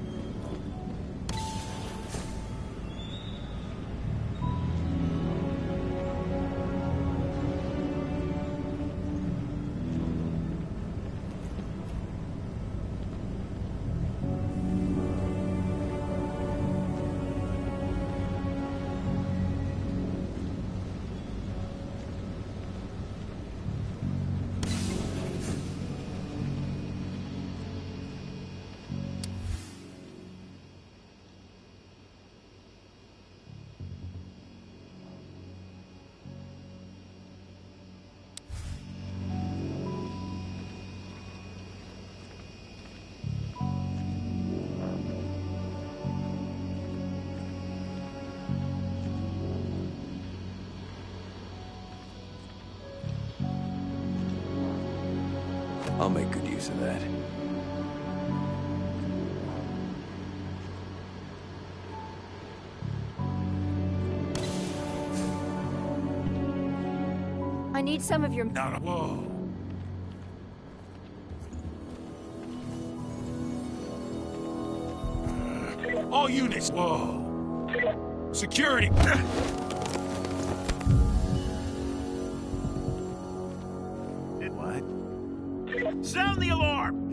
I'll make good use of that. I need some of your... Whoa. All units, whoa. Security. What? Sound the alarm!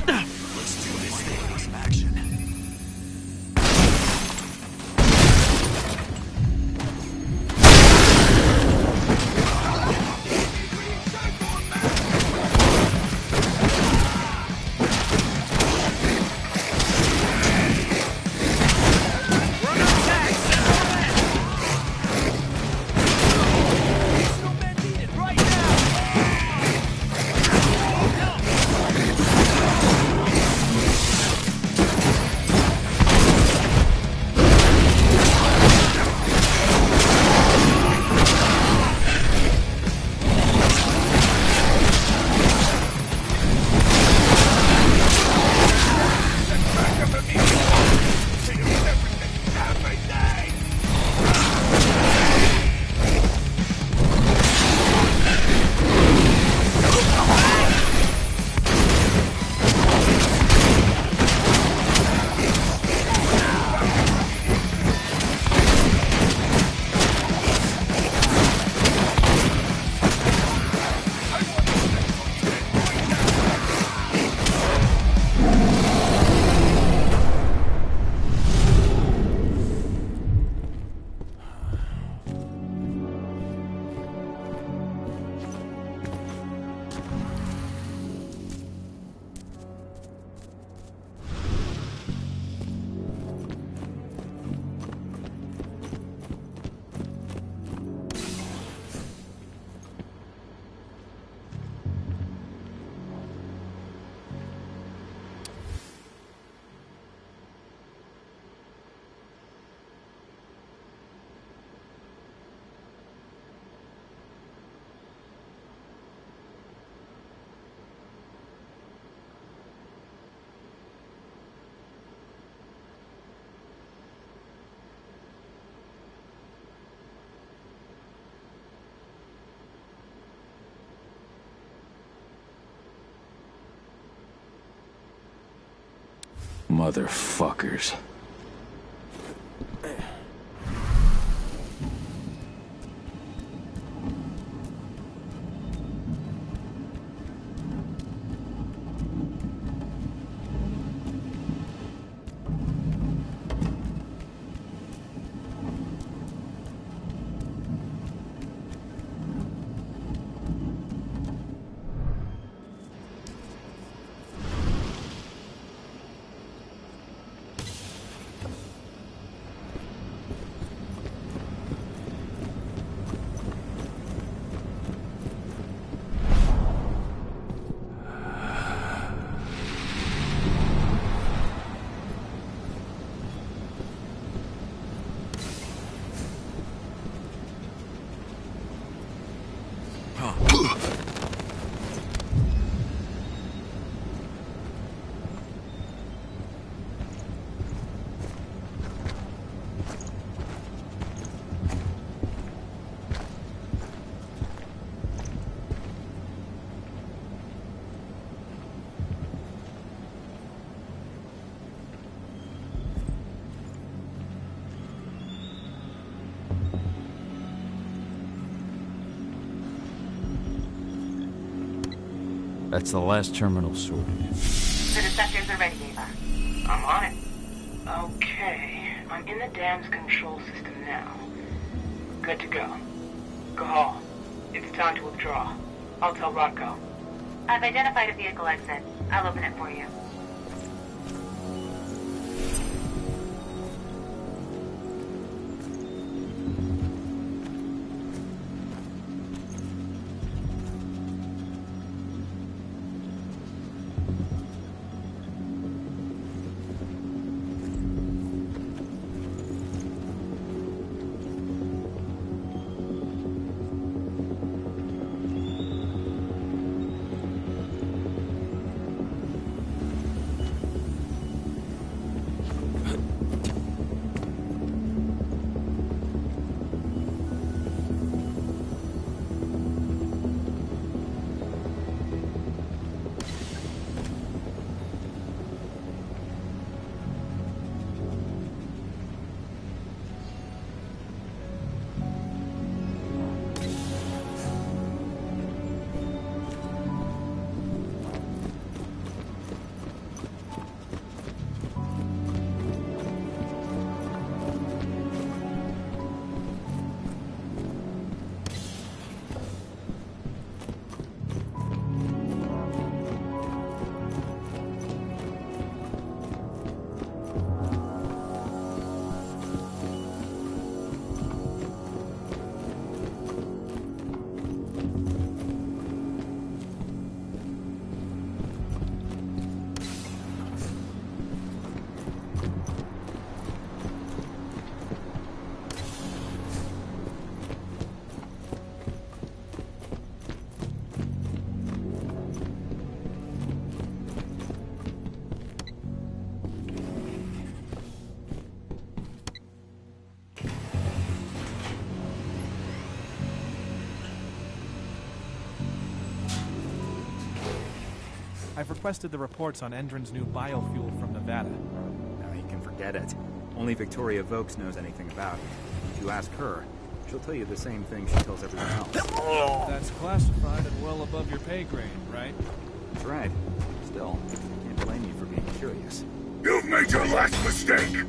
Let's do this thing with some action. Motherfuckers. That's the last terminal sorted. The receptors are ready, Ava. I'm on it. Okay, I'm in the dam's control system now. Good to go. Cahal, it's time to withdraw. I'll tell Rodko. I've identified a vehicle exit. I'll open it for you. I've requested the reports on Endron's new biofuel from Nevada. Now you can forget it. Only Victoria Vokes knows anything about it. If you ask her, she'll tell you the same thing she tells everyone else. That's classified and well above your pay grade, right? That's right. Still, can't blame you for being curious. You've made your last mistake!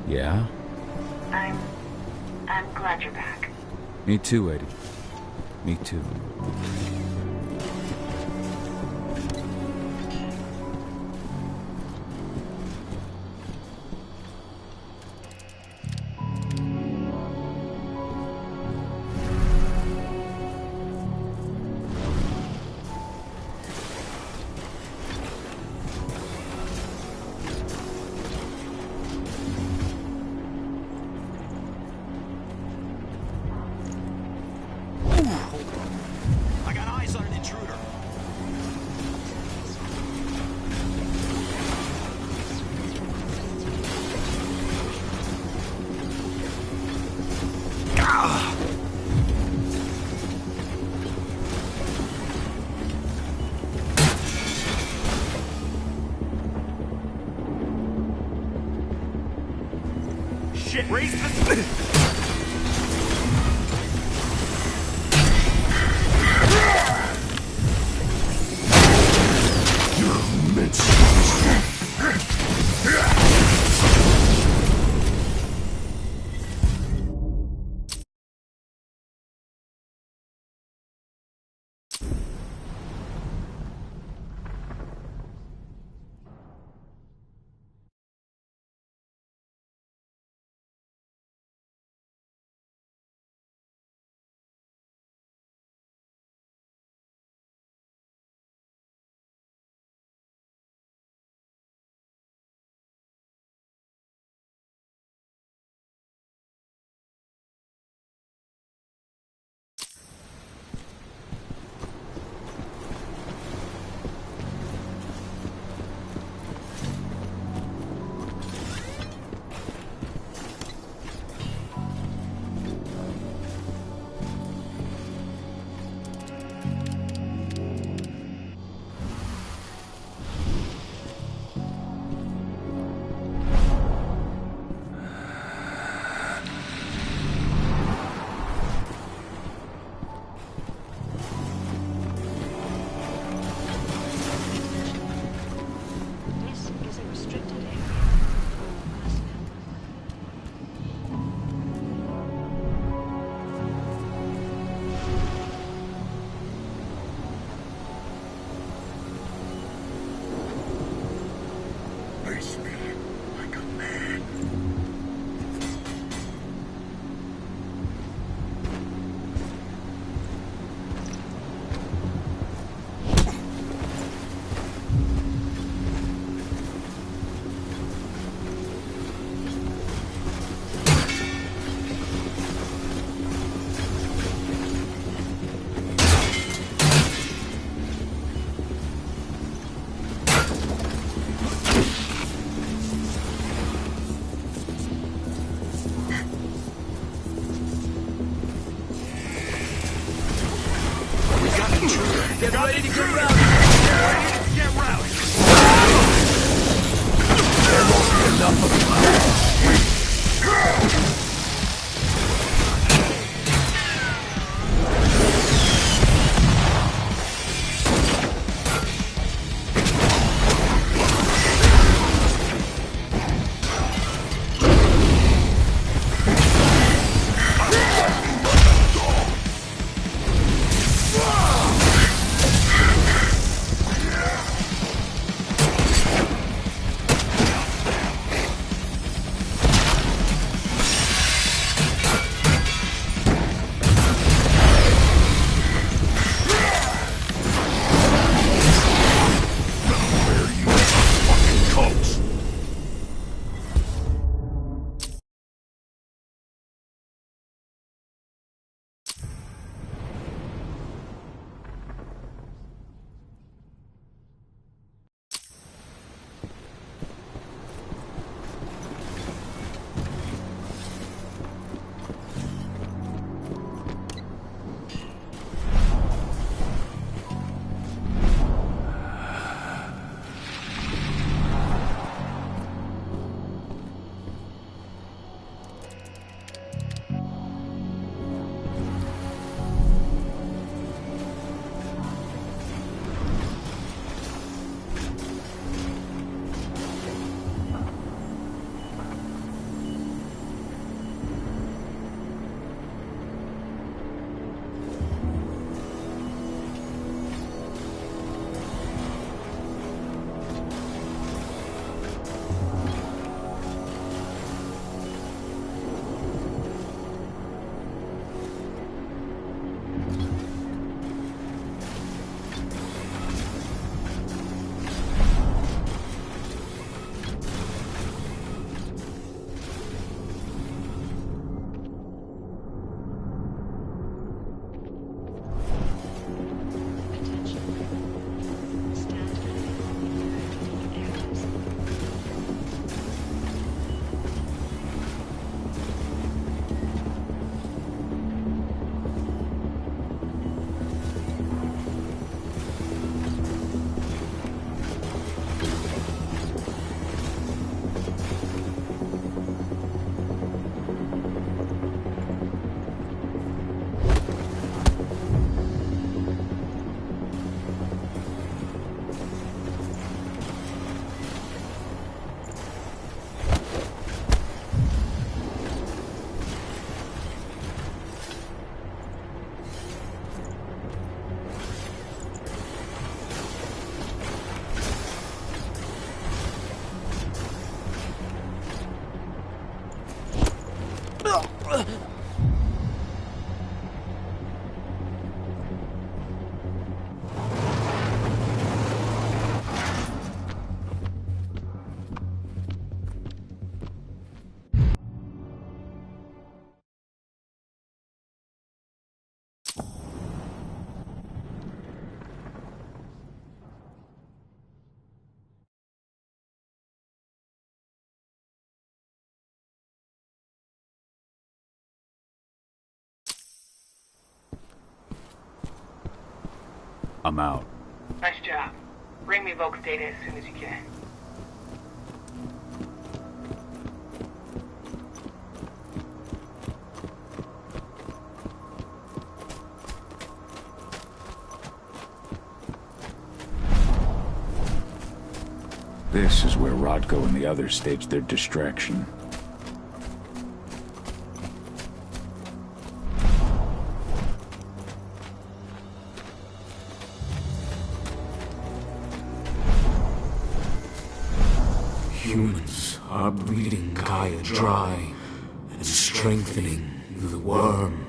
Yeah? I'm glad you're back. Me too, Eddie. Me too. shit! Raise the... Get ready to get routed! Get ready to get routed! There won't be enough of you. I'm out. Nice job. Bring me Volk's data as soon as you can. This is where Rodko and the others staged their distraction. Humans are breeding Gaia dry and strengthening the worm.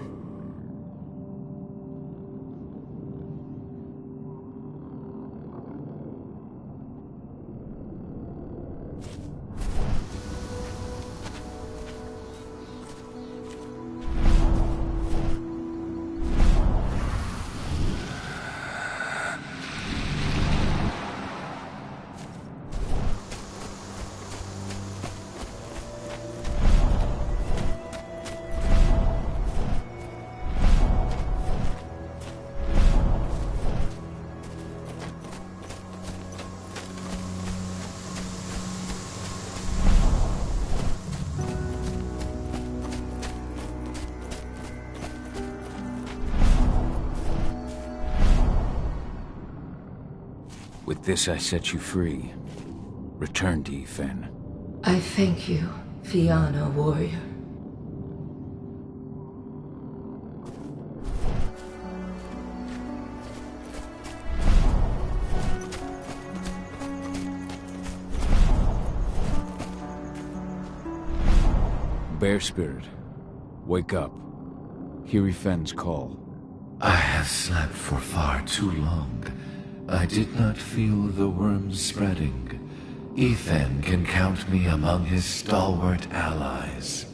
With this, I set you free. Return to Yfen. I thank you, Fianna warrior. Bear Spirit, wake up. Hear Yfen's call. I have slept for far too long. I did not feel the worms spreading. Yfen can count me among his stalwart allies.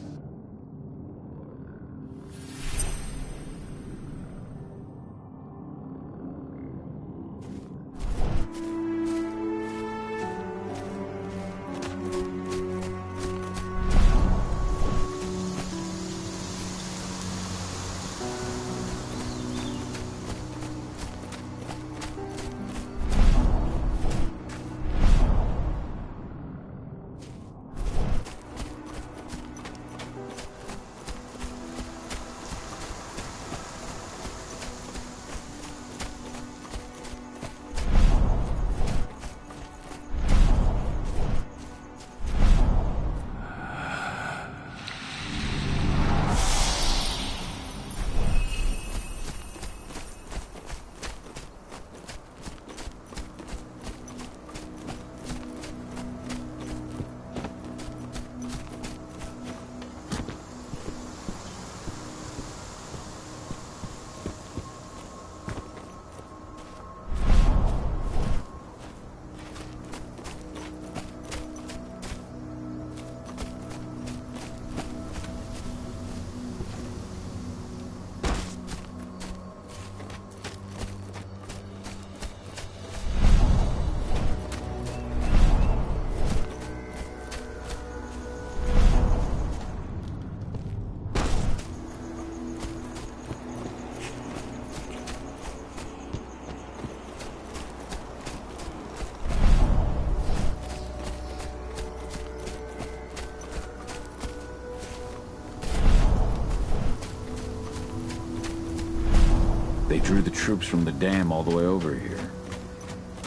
They drew the troops from the dam all the way over here.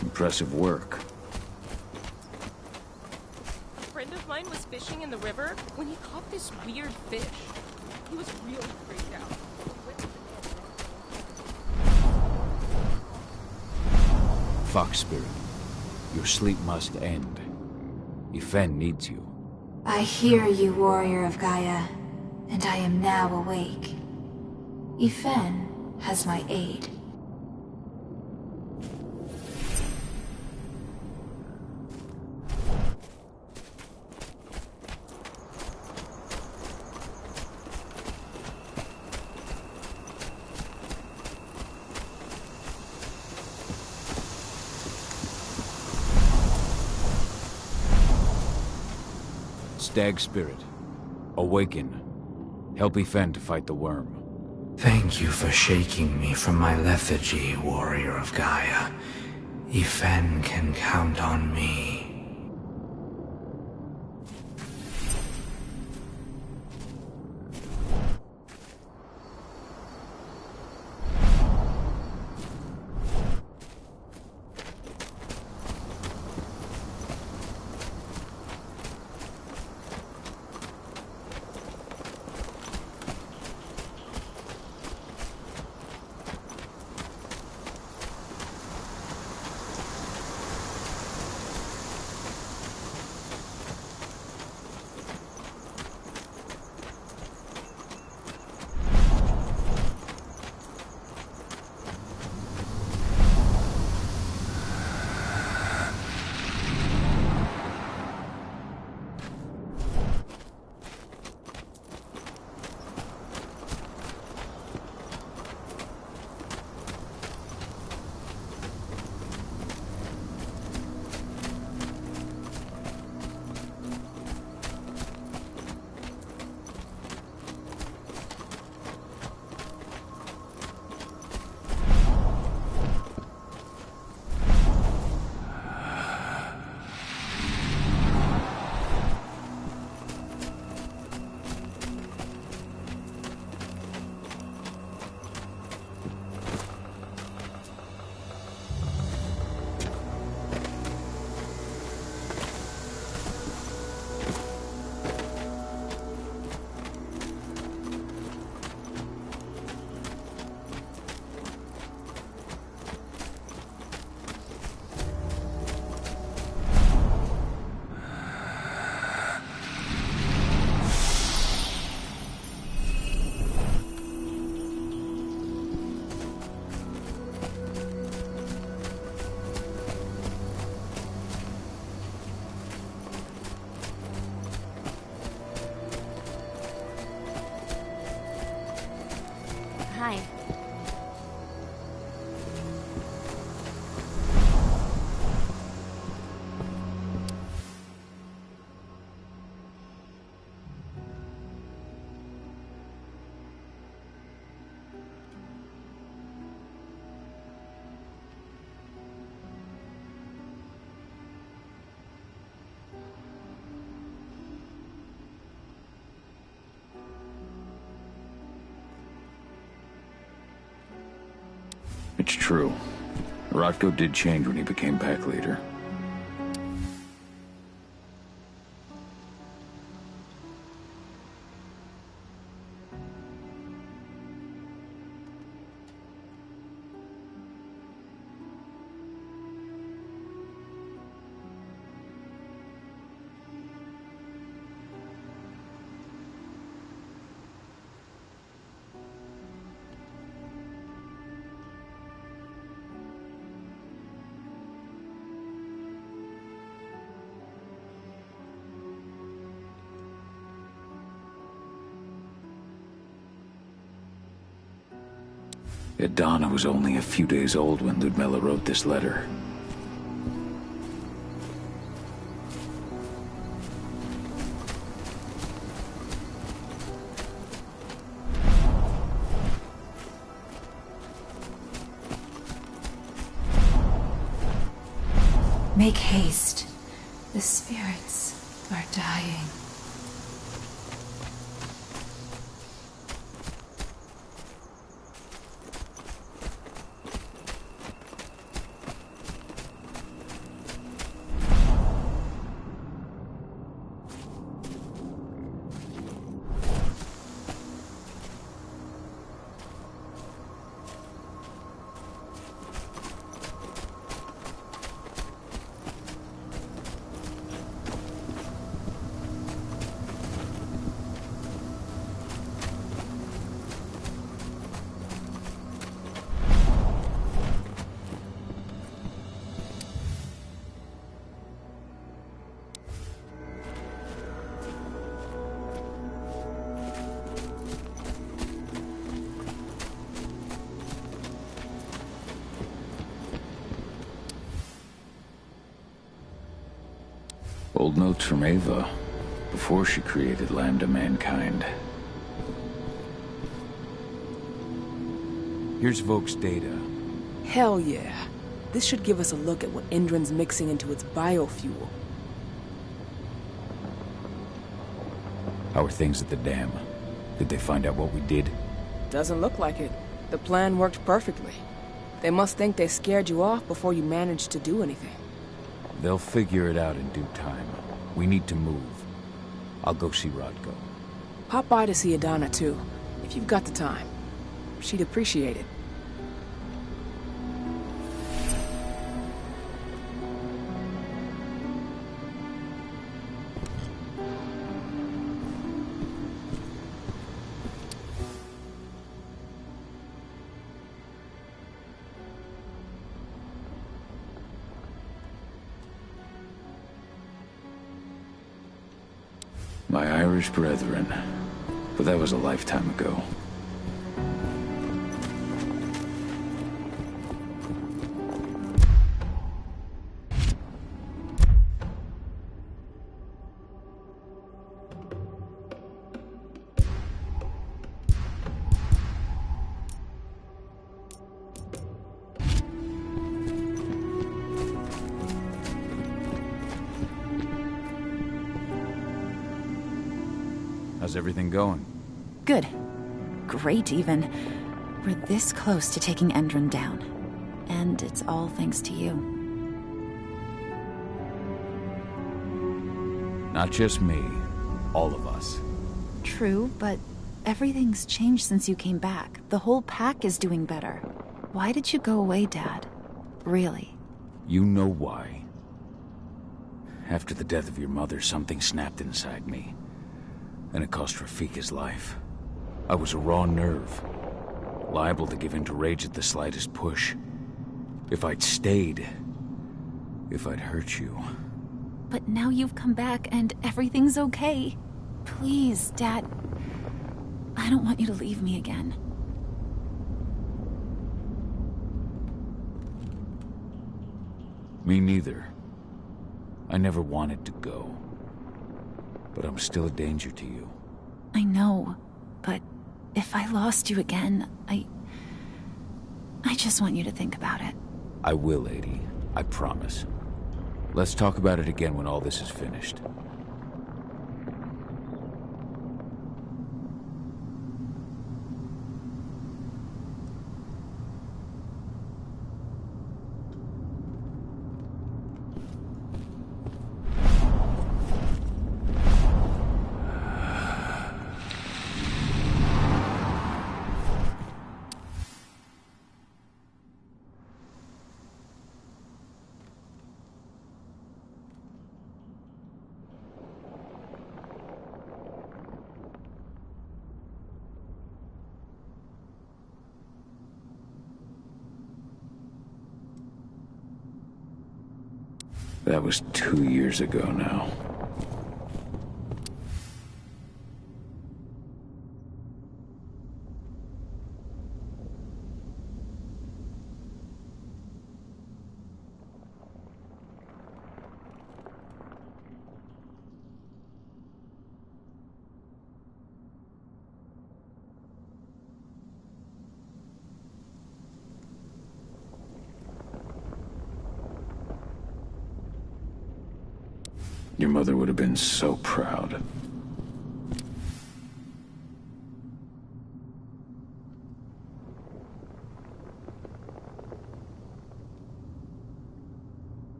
Impressive work. A friend of mine was fishing in the river when he caught this weird fish. He was really freaked out. Fox Spirit, your sleep must end. Yfen needs you. I hear you, warrior of Gaia. and I am now awake. Yfen has my aid. Stag Spirit, awaken. Help Yfen to fight the worm. Thank you for shaking me from my lethargy, warrior of Gaia. Yfen can count on me. Hi. It's true. Rotko did change when he became pack leader. Donna was only a few days old when Ludmilla wrote this letter. Make haste. The spirits are dying. Old notes from Ava, before she created Lambda Mankind. Here's Voke's data. Hell yeah. This should give us a look at what Endron's mixing into its biofuel. How are things at the dam? Did they find out what we did? Doesn't look like it. The plan worked perfectly. They must think they scared you off before you managed to do anything. They'll figure it out in due time. We need to move. I'll go see Rodko. Pop by to see Adana too, if you've got the time. She'd appreciate it. My Irish brethren. But that was a lifetime ago. How's everything going? Good. Great, even. We're this close to taking Endron down. And it's all thanks to you. Not just me. All of us. True, but everything's changed since you came back. The whole pack is doing better. Why did you go away, Dad? Really? You know why. After the death of your mother, something snapped inside me. And it cost Rafik his life. I was a raw nerve, liable to give in to rage at the slightest push. If I'd stayed, if I'd hurt you. But now you've come back and everything's okay. Please, Dad. I don't want you to leave me again. Me neither. I never wanted to go. But I'm still a danger to you. I know, but if I lost you again, I just want you to think about it. I will, lady. I promise. Let's talk about it again when all this is finished. That was 2 years ago now. Your mother would have been so proud.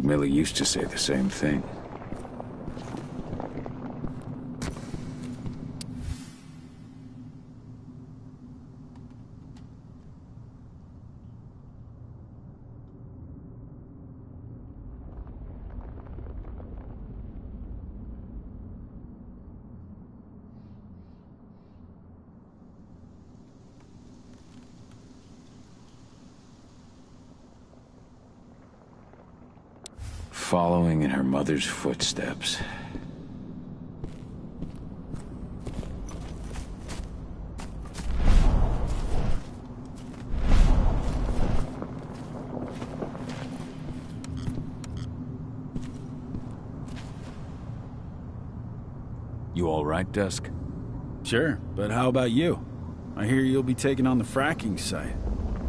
Millie used to say the same thing. following in her mother's footsteps. You all right, Dusk? Sure, but how about you? I hear you'll be taking on the fracking site.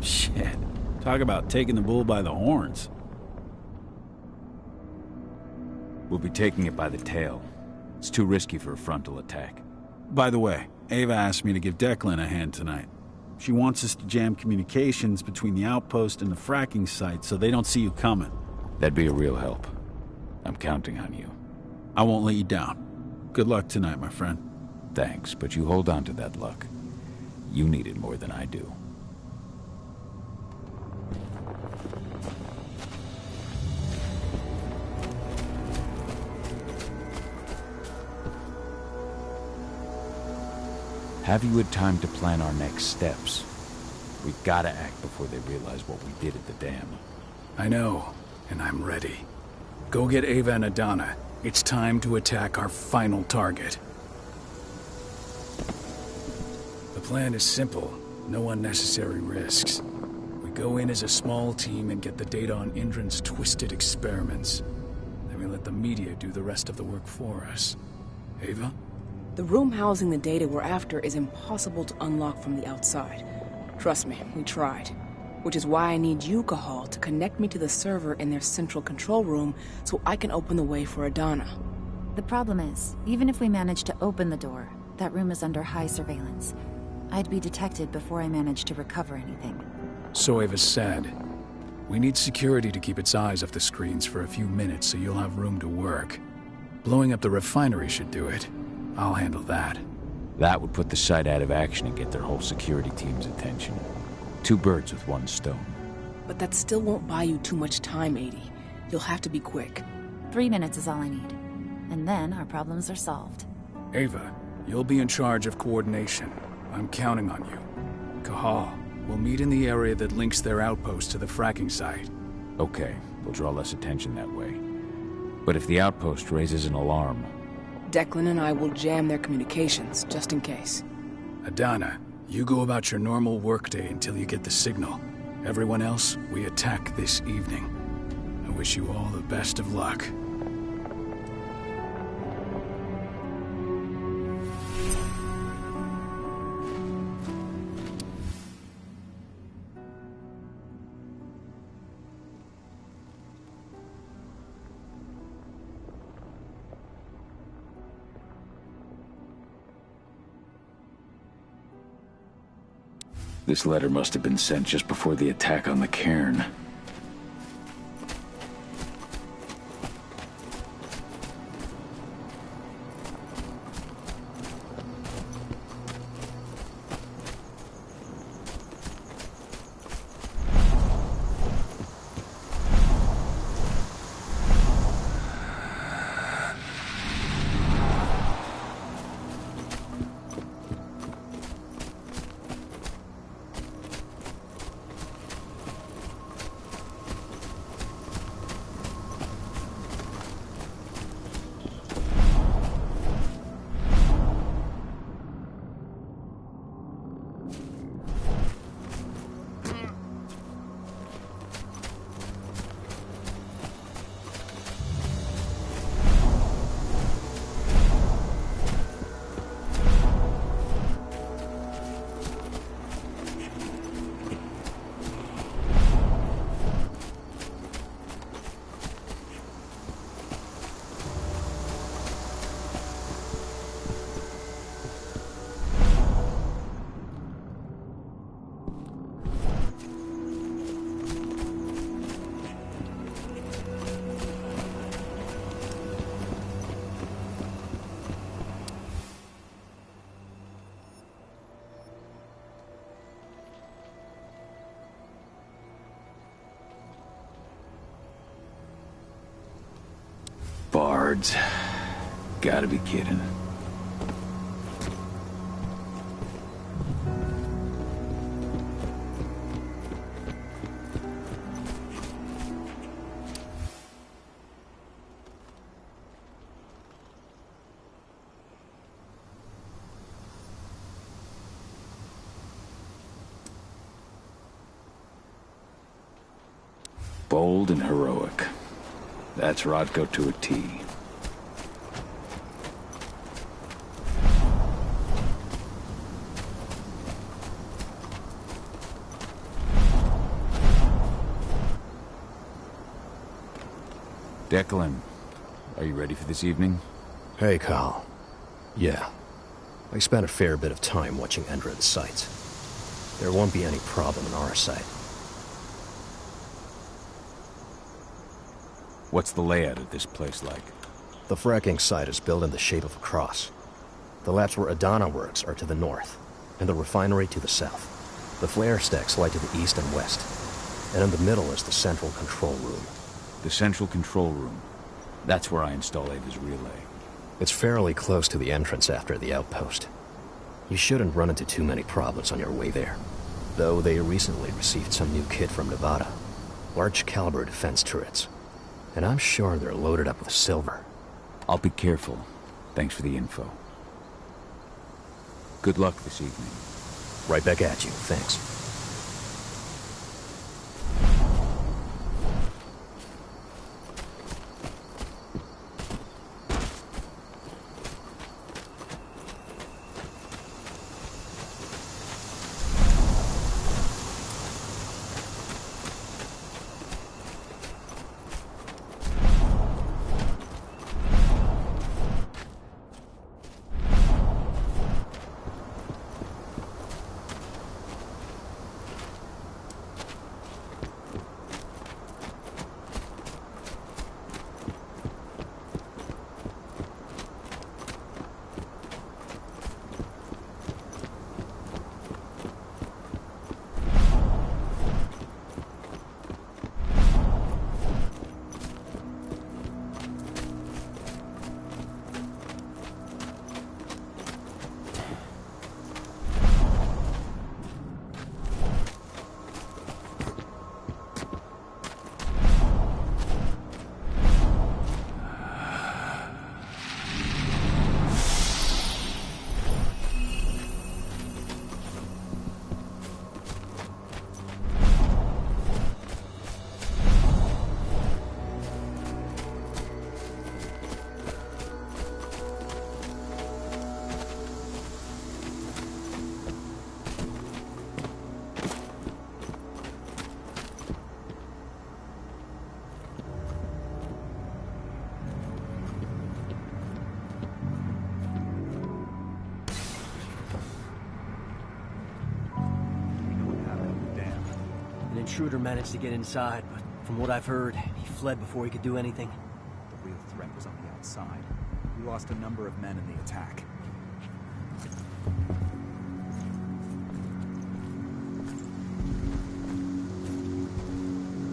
Shit. Talk about taking the bull by the horns. We'll be taking it by the tail. It's too risky for a frontal attack. By the way, Ava asked me to give Declan a hand tonight. She wants us to jam communications between the outpost and the fracking site so they don't see you coming. That'd be a real help. I'm counting on you. I won't let you down. Good luck tonight, my friend. Thanks, but you hold on to that luck. You need it more than I do. Have you had time to plan our next steps? We gotta act before they realize what we did at the dam. I know, and I'm ready. Go get Ava and Adana. It's time to attack our final target. The plan is simple. No unnecessary risks. We go in as a small team and get the data on Endron's twisted experiments. Then we let the media do the rest of the work for us. Ava? The room housing the data we're after is impossible to unlock from the outside. Trust me, we tried. Which is why I need you, Cahal, to connect me to the server in their central control room so I can open the way for Adana. The problem is, even if we manage to open the door, that room is under high surveillance. I'd be detected before I manage to recover anything. So Ava said. We need security to keep its eyes off the screens for a few minutes so you'll have room to work. Blowing up the refinery should do it. I'll handle that. That would put the site out of action and get their whole security team's attention. 2 birds with 1 stone. But that still won't buy you too much time, 80. You'll have to be quick. 3 minutes is all I need. And then our problems are solved. Ava, you'll be in charge of coordination. I'm counting on you. Cahal, we'll meet in the area that links their outpost to the fracking site. Okay, we'll draw less attention that way. But if the outpost raises an alarm... Declan and I will jam their communications, just in case. Adana, you go about your normal workday until you get the signal. Everyone else, we attack this evening. I wish you all the best of luck. This letter must have been sent just before the attack on the cairn. Bards. Gotta be kidding. Bold and heroic. That's Rodko to a T. Declan, are you ready for this evening? Hey, Carl. Yeah. I spent a fair bit of time watching Endron's sites. There won't be any problem on our side. What's the layout of this place like? The fracking site is built in the shape of a cross. The labs where Adana works are to the north, and the refinery to the south. The flare stacks lie to the east and west, and in the middle is the central control room. The central control room. That's where I install Ava's relay. It's fairly close to the entrance after the outpost. You shouldn't run into too many problems on your way there. Though they recently received some new kit from Nevada. Large caliber defense turrets. And I'm sure they're loaded up with silver. I'll be careful. Thanks for the info. Good luck this evening. Right back at you, thanks. An intruder managed to get inside, but from what I've heard, he fled before he could do anything. The real threat was on the outside. We lost a number of men in the attack.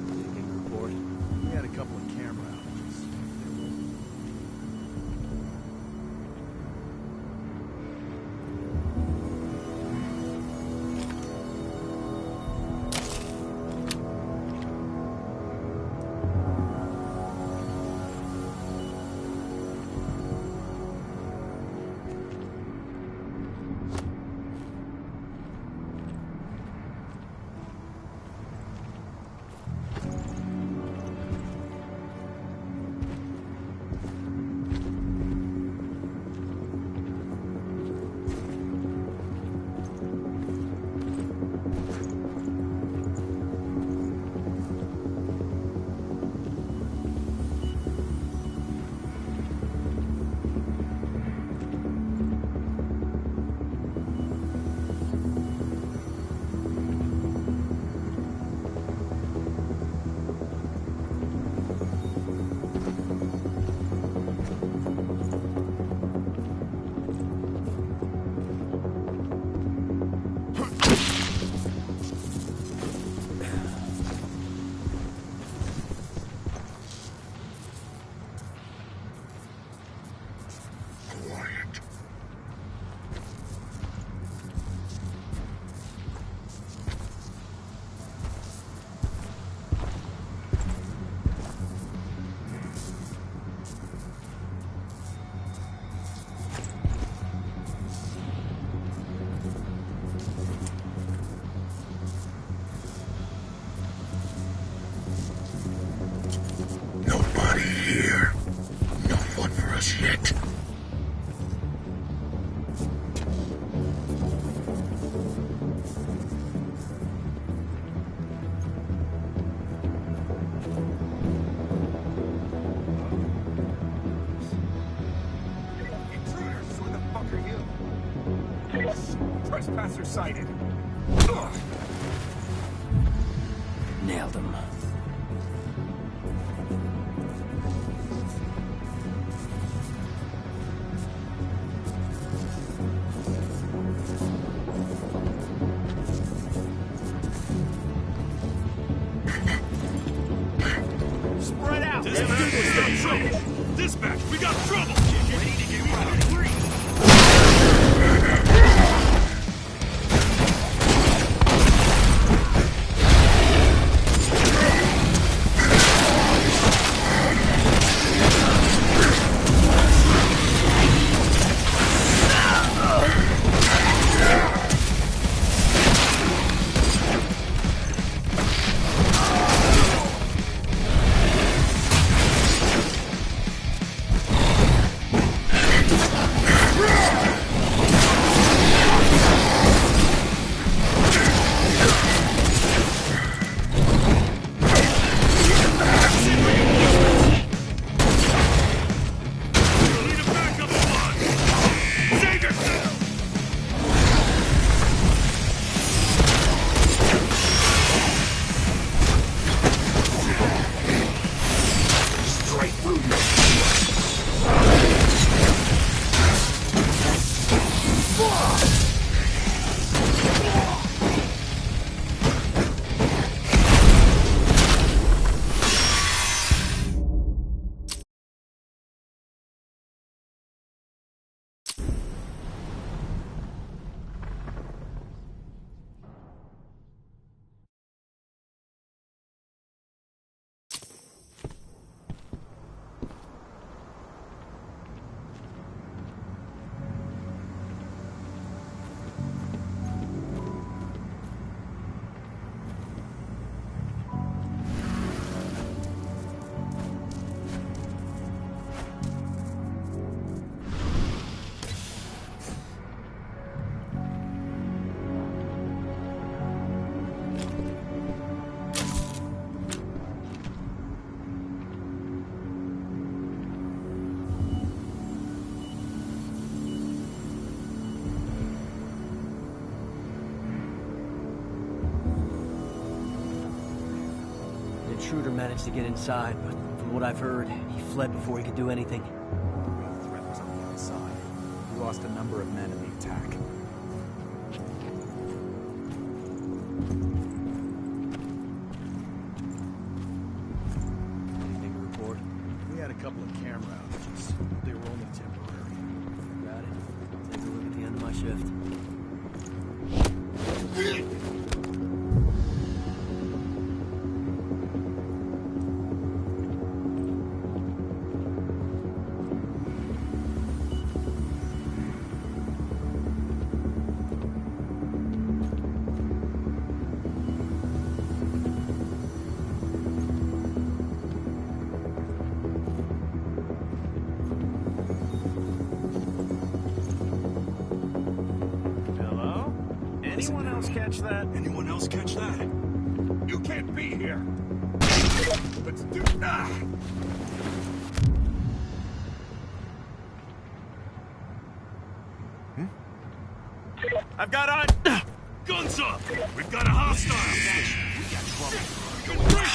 Taking report. We had a couple of camera outages. sighted. Nailed him. Spread out! Dispatch, we got trouble! Dispatch, we got trouble! Ready to get rowdy. The intruder managed to get inside, but from what I've heard, he fled before he could do anything. The real threat was on the inside. We lost a number of men in the attack. Anything to report? We had a couple of camera outages. They were only temporary. Got it. Take a look at the end of my shift. Hello? Anyone else catch that? Anyone else catch that? You can't be here! Let's do... Ah! I've got on... Guns up! We've got a hostile! We got trouble. Go break!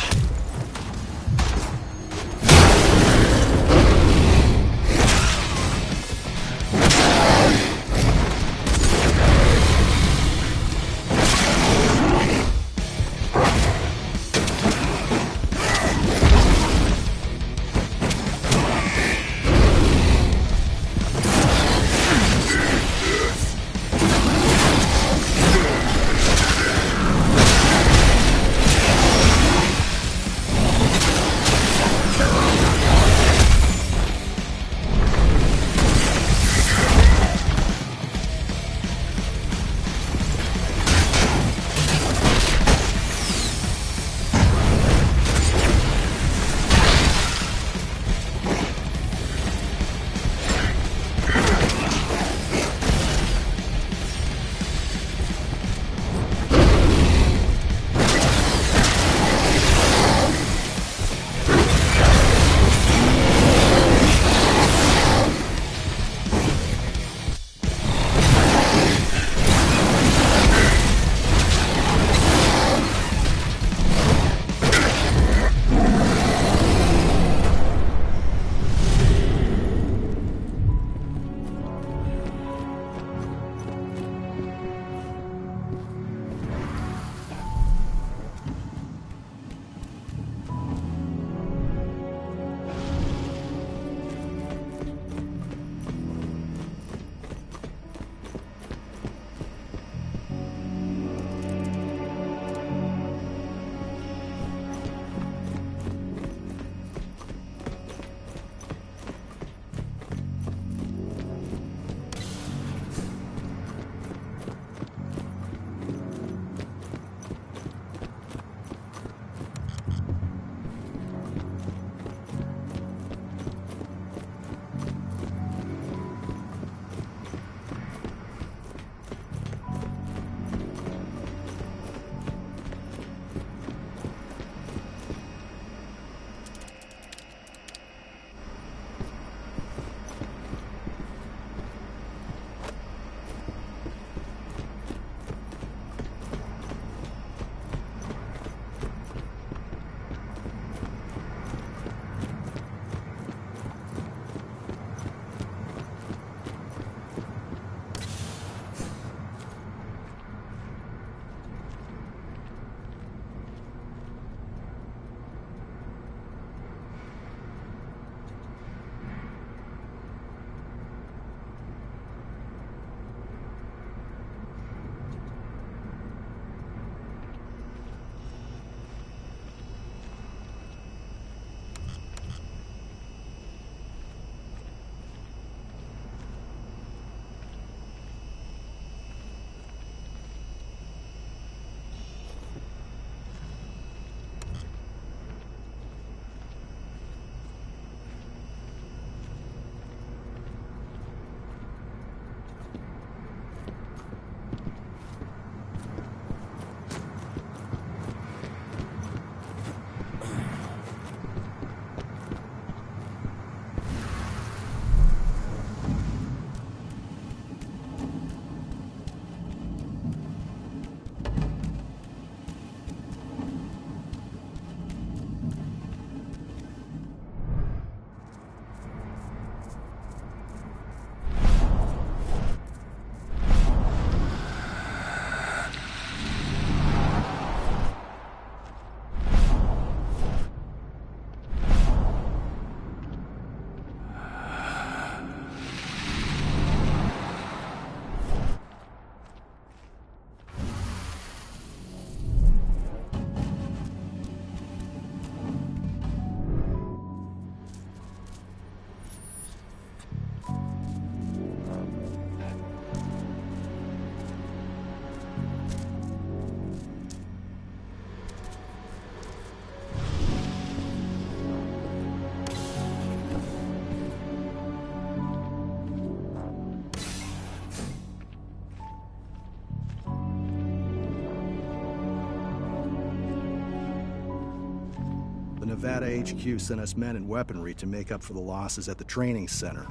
The Nevada HQ sent us men and weaponry to make up for the losses at the training center.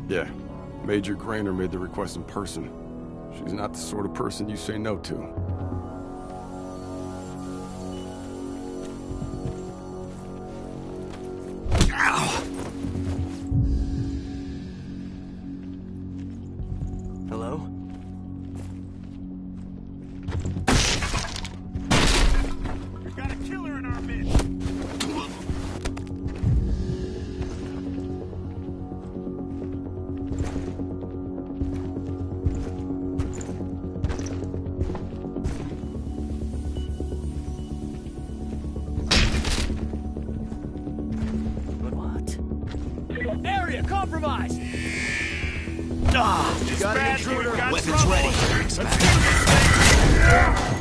Yeah, Major Grainer made the request in person. She's not the sort of person you say no to. Ow! Hello? We got a killer in our midst! Area compromised! Got an intruder. Weapons ready. Let's do this thing!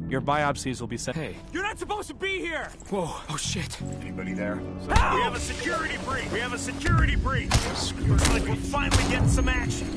Your biopsies will be sent. Hey. You're not supposed to be here! Whoa. Oh, shit. Anybody there? We have a security breach! We have a security breach! Looks like we're finally getting some action.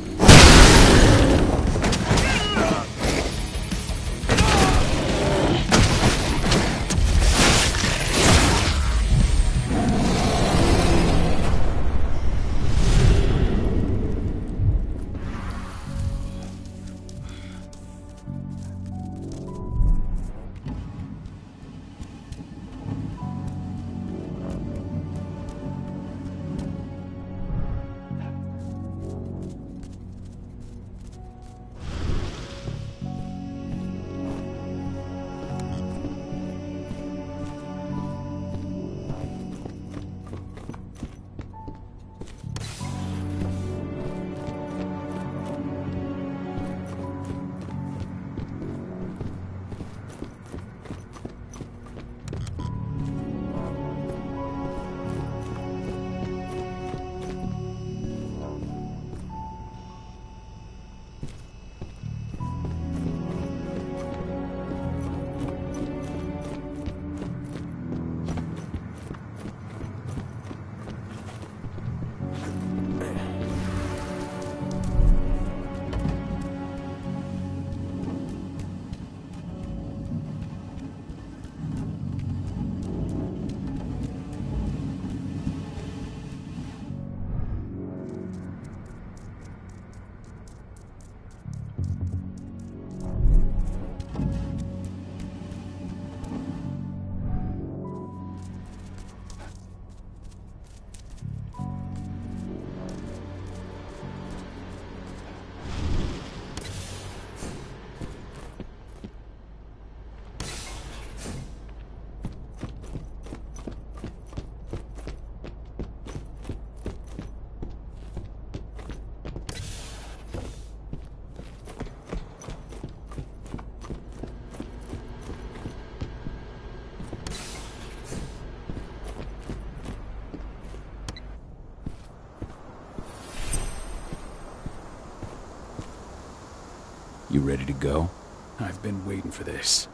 You ready to go? I've been waiting for this.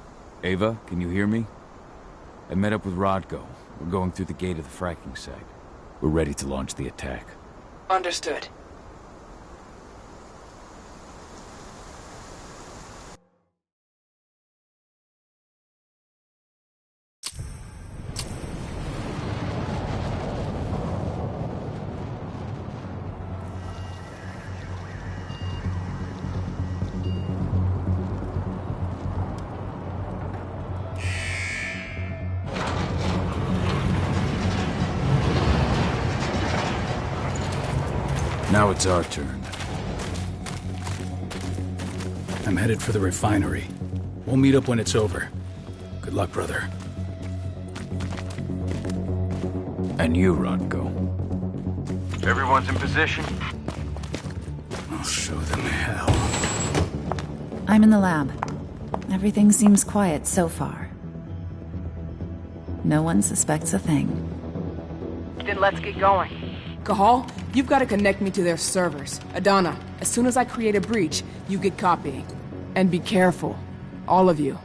Ava, can you hear me? I met up with Rodko. We're going through the gate of the fracking site. We're ready to launch the attack. Understood. Now it's our turn. I'm headed for the refinery. We'll meet up when it's over. Good luck, brother. And you, Rodko. Everyone's in position? I'll show them hell. I'm in the lab. Everything seems quiet so far. No one suspects a thing. Then let's get going. Cahal, you've got to connect me to their servers. Adana, as soon as I create a breach, you get copying. And be careful. All of you.